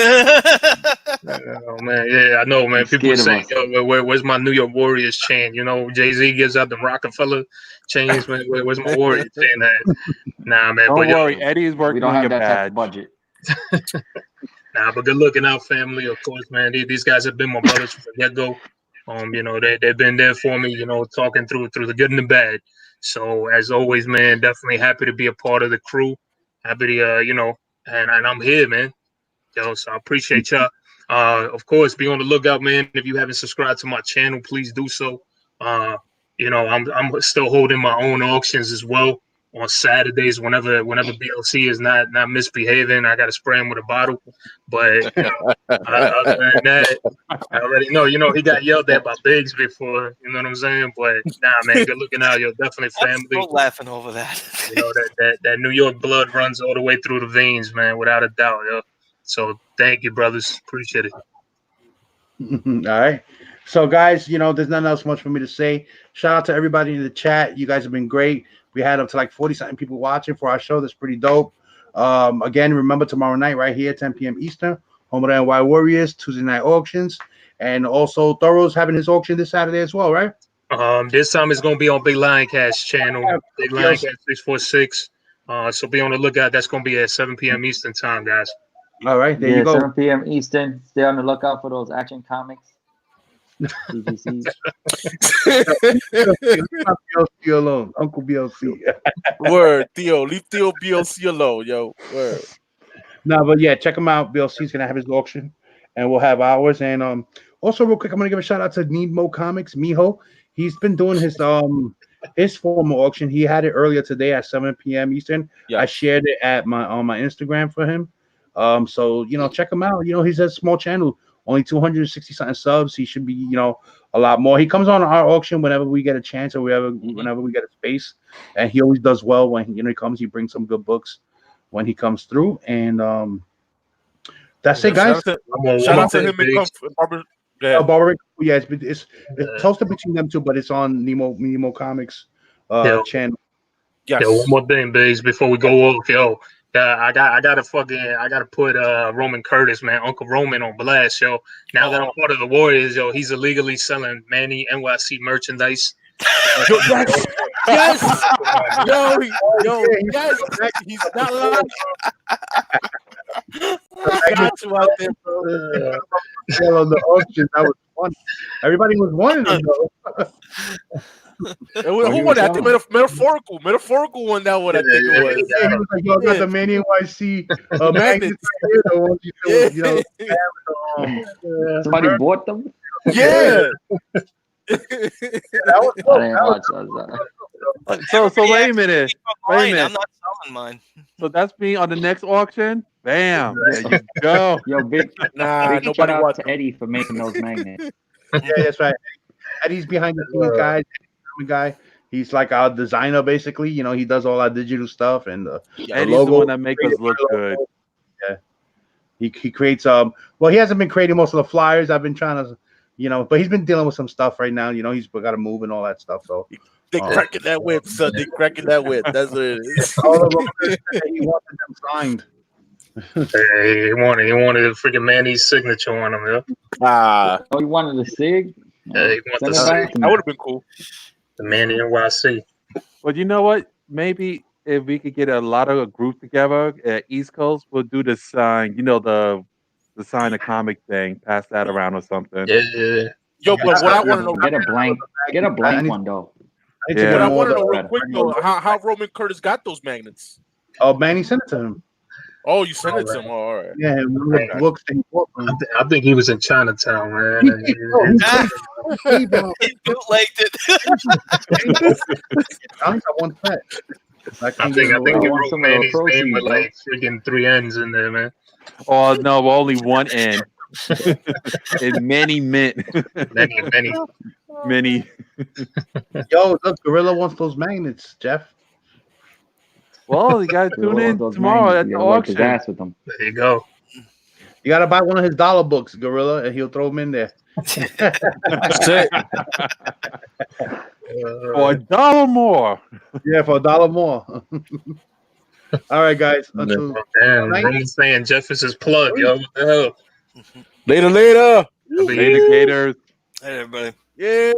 Oh man, yeah, I know, man. People say, where's my New York Warriors chain? Jay-Z gives out the Rockefeller chains, man. Where's my Warriors chain at? Nah, man. Don't worry, Eddie's working on your badge. Budget. Nah, but good looking out, family. Of course, man. These guys have been my brothers from the get-go. They've been there for me. Talking through the good and the bad. So as always, man, definitely happy to be a part of the crew. Happy to and I'm here, man. So I appreciate y'all. Of course, be on the lookout, man. If you haven't subscribed to my channel, please do so. I'm still holding my own auctions as well on Saturdays. Whenever BLC is not misbehaving, I got to spray him with a bottle. But other than that, I already know. He got yelled at by Biggs before. You know what I'm saying? But nah, man, good looking out. You're definitely family. I'm still laughing over that. That New York blood runs all the way through the veins, man, without a doubt. Yo. So thank you, brothers. Appreciate it. All right. So, guys, there's nothing else much for me to say. Shout out to everybody in the chat. You guys have been great. We had up to like 40 something people watching for our show. That's pretty dope. Again, remember tomorrow night right here, 10 p.m. Eastern, home of the NY Warriors, Tuesday night auctions. And also, Thorough's having his auction this Saturday as well, right? This time it's gonna be on Big Lion Cast channel, Big Lion Cast 646. So be on the lookout. That's gonna be at 7 p.m. Eastern time, guys. All right, there you go. 7 p.m. Eastern. Stay on the lookout for those Action Comics. CGCs. BLC alone, Uncle BLC. Word, Theo. Leave Theo BLC alone, yo. Word. No, but yeah, check him out. BLC's gonna have his auction, and we'll have ours. And also real quick, I'm gonna give a shout out to Nemo Comics, Miho. He's been doing his formal auction. He had it earlier today at 7 p.m. Eastern. Yeah. I shared it at on my Instagram for him. So check him out. He's a small channel, only 260 something subs. He should be a lot more. He comes on our auction whenever we get a chance or whenever we get a space, and he always does well when he comes. He brings some good books when he comes through, and that's it, guys. Shout out to him and Barbara. Barbara, yeah, it's hosted between them two, but it's on Nemo Comics channel. Yes. Yo, one more thing, Baze, before we go off, yo. I gotta put Roman Curtis, man, Uncle Roman on blast, yo. Now that I'm part of the Warriors, yo, he's illegally selling Manny NYC merchandise. Yo, yes, yo, yes, he's not lying. I got you out there, bro. On the auction, that was fun. Everybody was wanting him, though. Who won that? I think metaphorical won that one. I think it was. Yeah, he was like, "Yo, I got the Manny NYC magnets right here." Somebody bought them. Yeah. That was cool. I didn't watch that. So wait a minute. I'm not selling mine. So that's me on the next auction. Bam! There you go. Yo, big nobody shout out wants to Eddie for making those magnets. Yeah, that's right. Eddie's behind the scenes guy. He's like our designer, basically. He does all our digital stuff and the Eddie's the one that makes us look good. Yeah, he creates well, he hasn't been creating most of the flyers. I've been trying to, but he's been dealing with some stuff right now. He's got to move and all that stuff. So they cracking that whip, son. They cracking that whip. That's what it is. All of them, he wanted them signed. Hey, he wanted a freaking Manny's signature on him, yeah. Oh, you wanted the SIG? Yeah, he wanted the SIG. That would have been cool. The Manny NYC. Well, you know what? Maybe if we could get a lot of groups together at East Coast, we'll do the sign. The sign a comic thing. Pass that around or something. Yeah. Yo, but what I want to know, get a blank one though. Yeah. What I want to know real quick though, how Roman Curtis got those magnets? Oh, Manny sent it to him. Oh, you sent it to him. All right. Yeah, books that he bought from him. I think he was in Chinatown, man. He bootlegged it. I want that. I think he wrote Manny's name with like freaking 3 N's in there, man. Oh no, only one N. And many mint. Many. Yo, look, Gorilla wants those magnets, Jeff. Well, you gotta tune in tomorrow at the auction. With them. There you go. You gotta buy one of his dollar books, Gorilla, and he'll throw them in there. That's it. For $1 more. Yeah, for $1 more. All right, guys. Damn, Roman's saying Jeff is his plug, yo. What the hell? Later. Later, Gators. Hey, everybody. Yeah.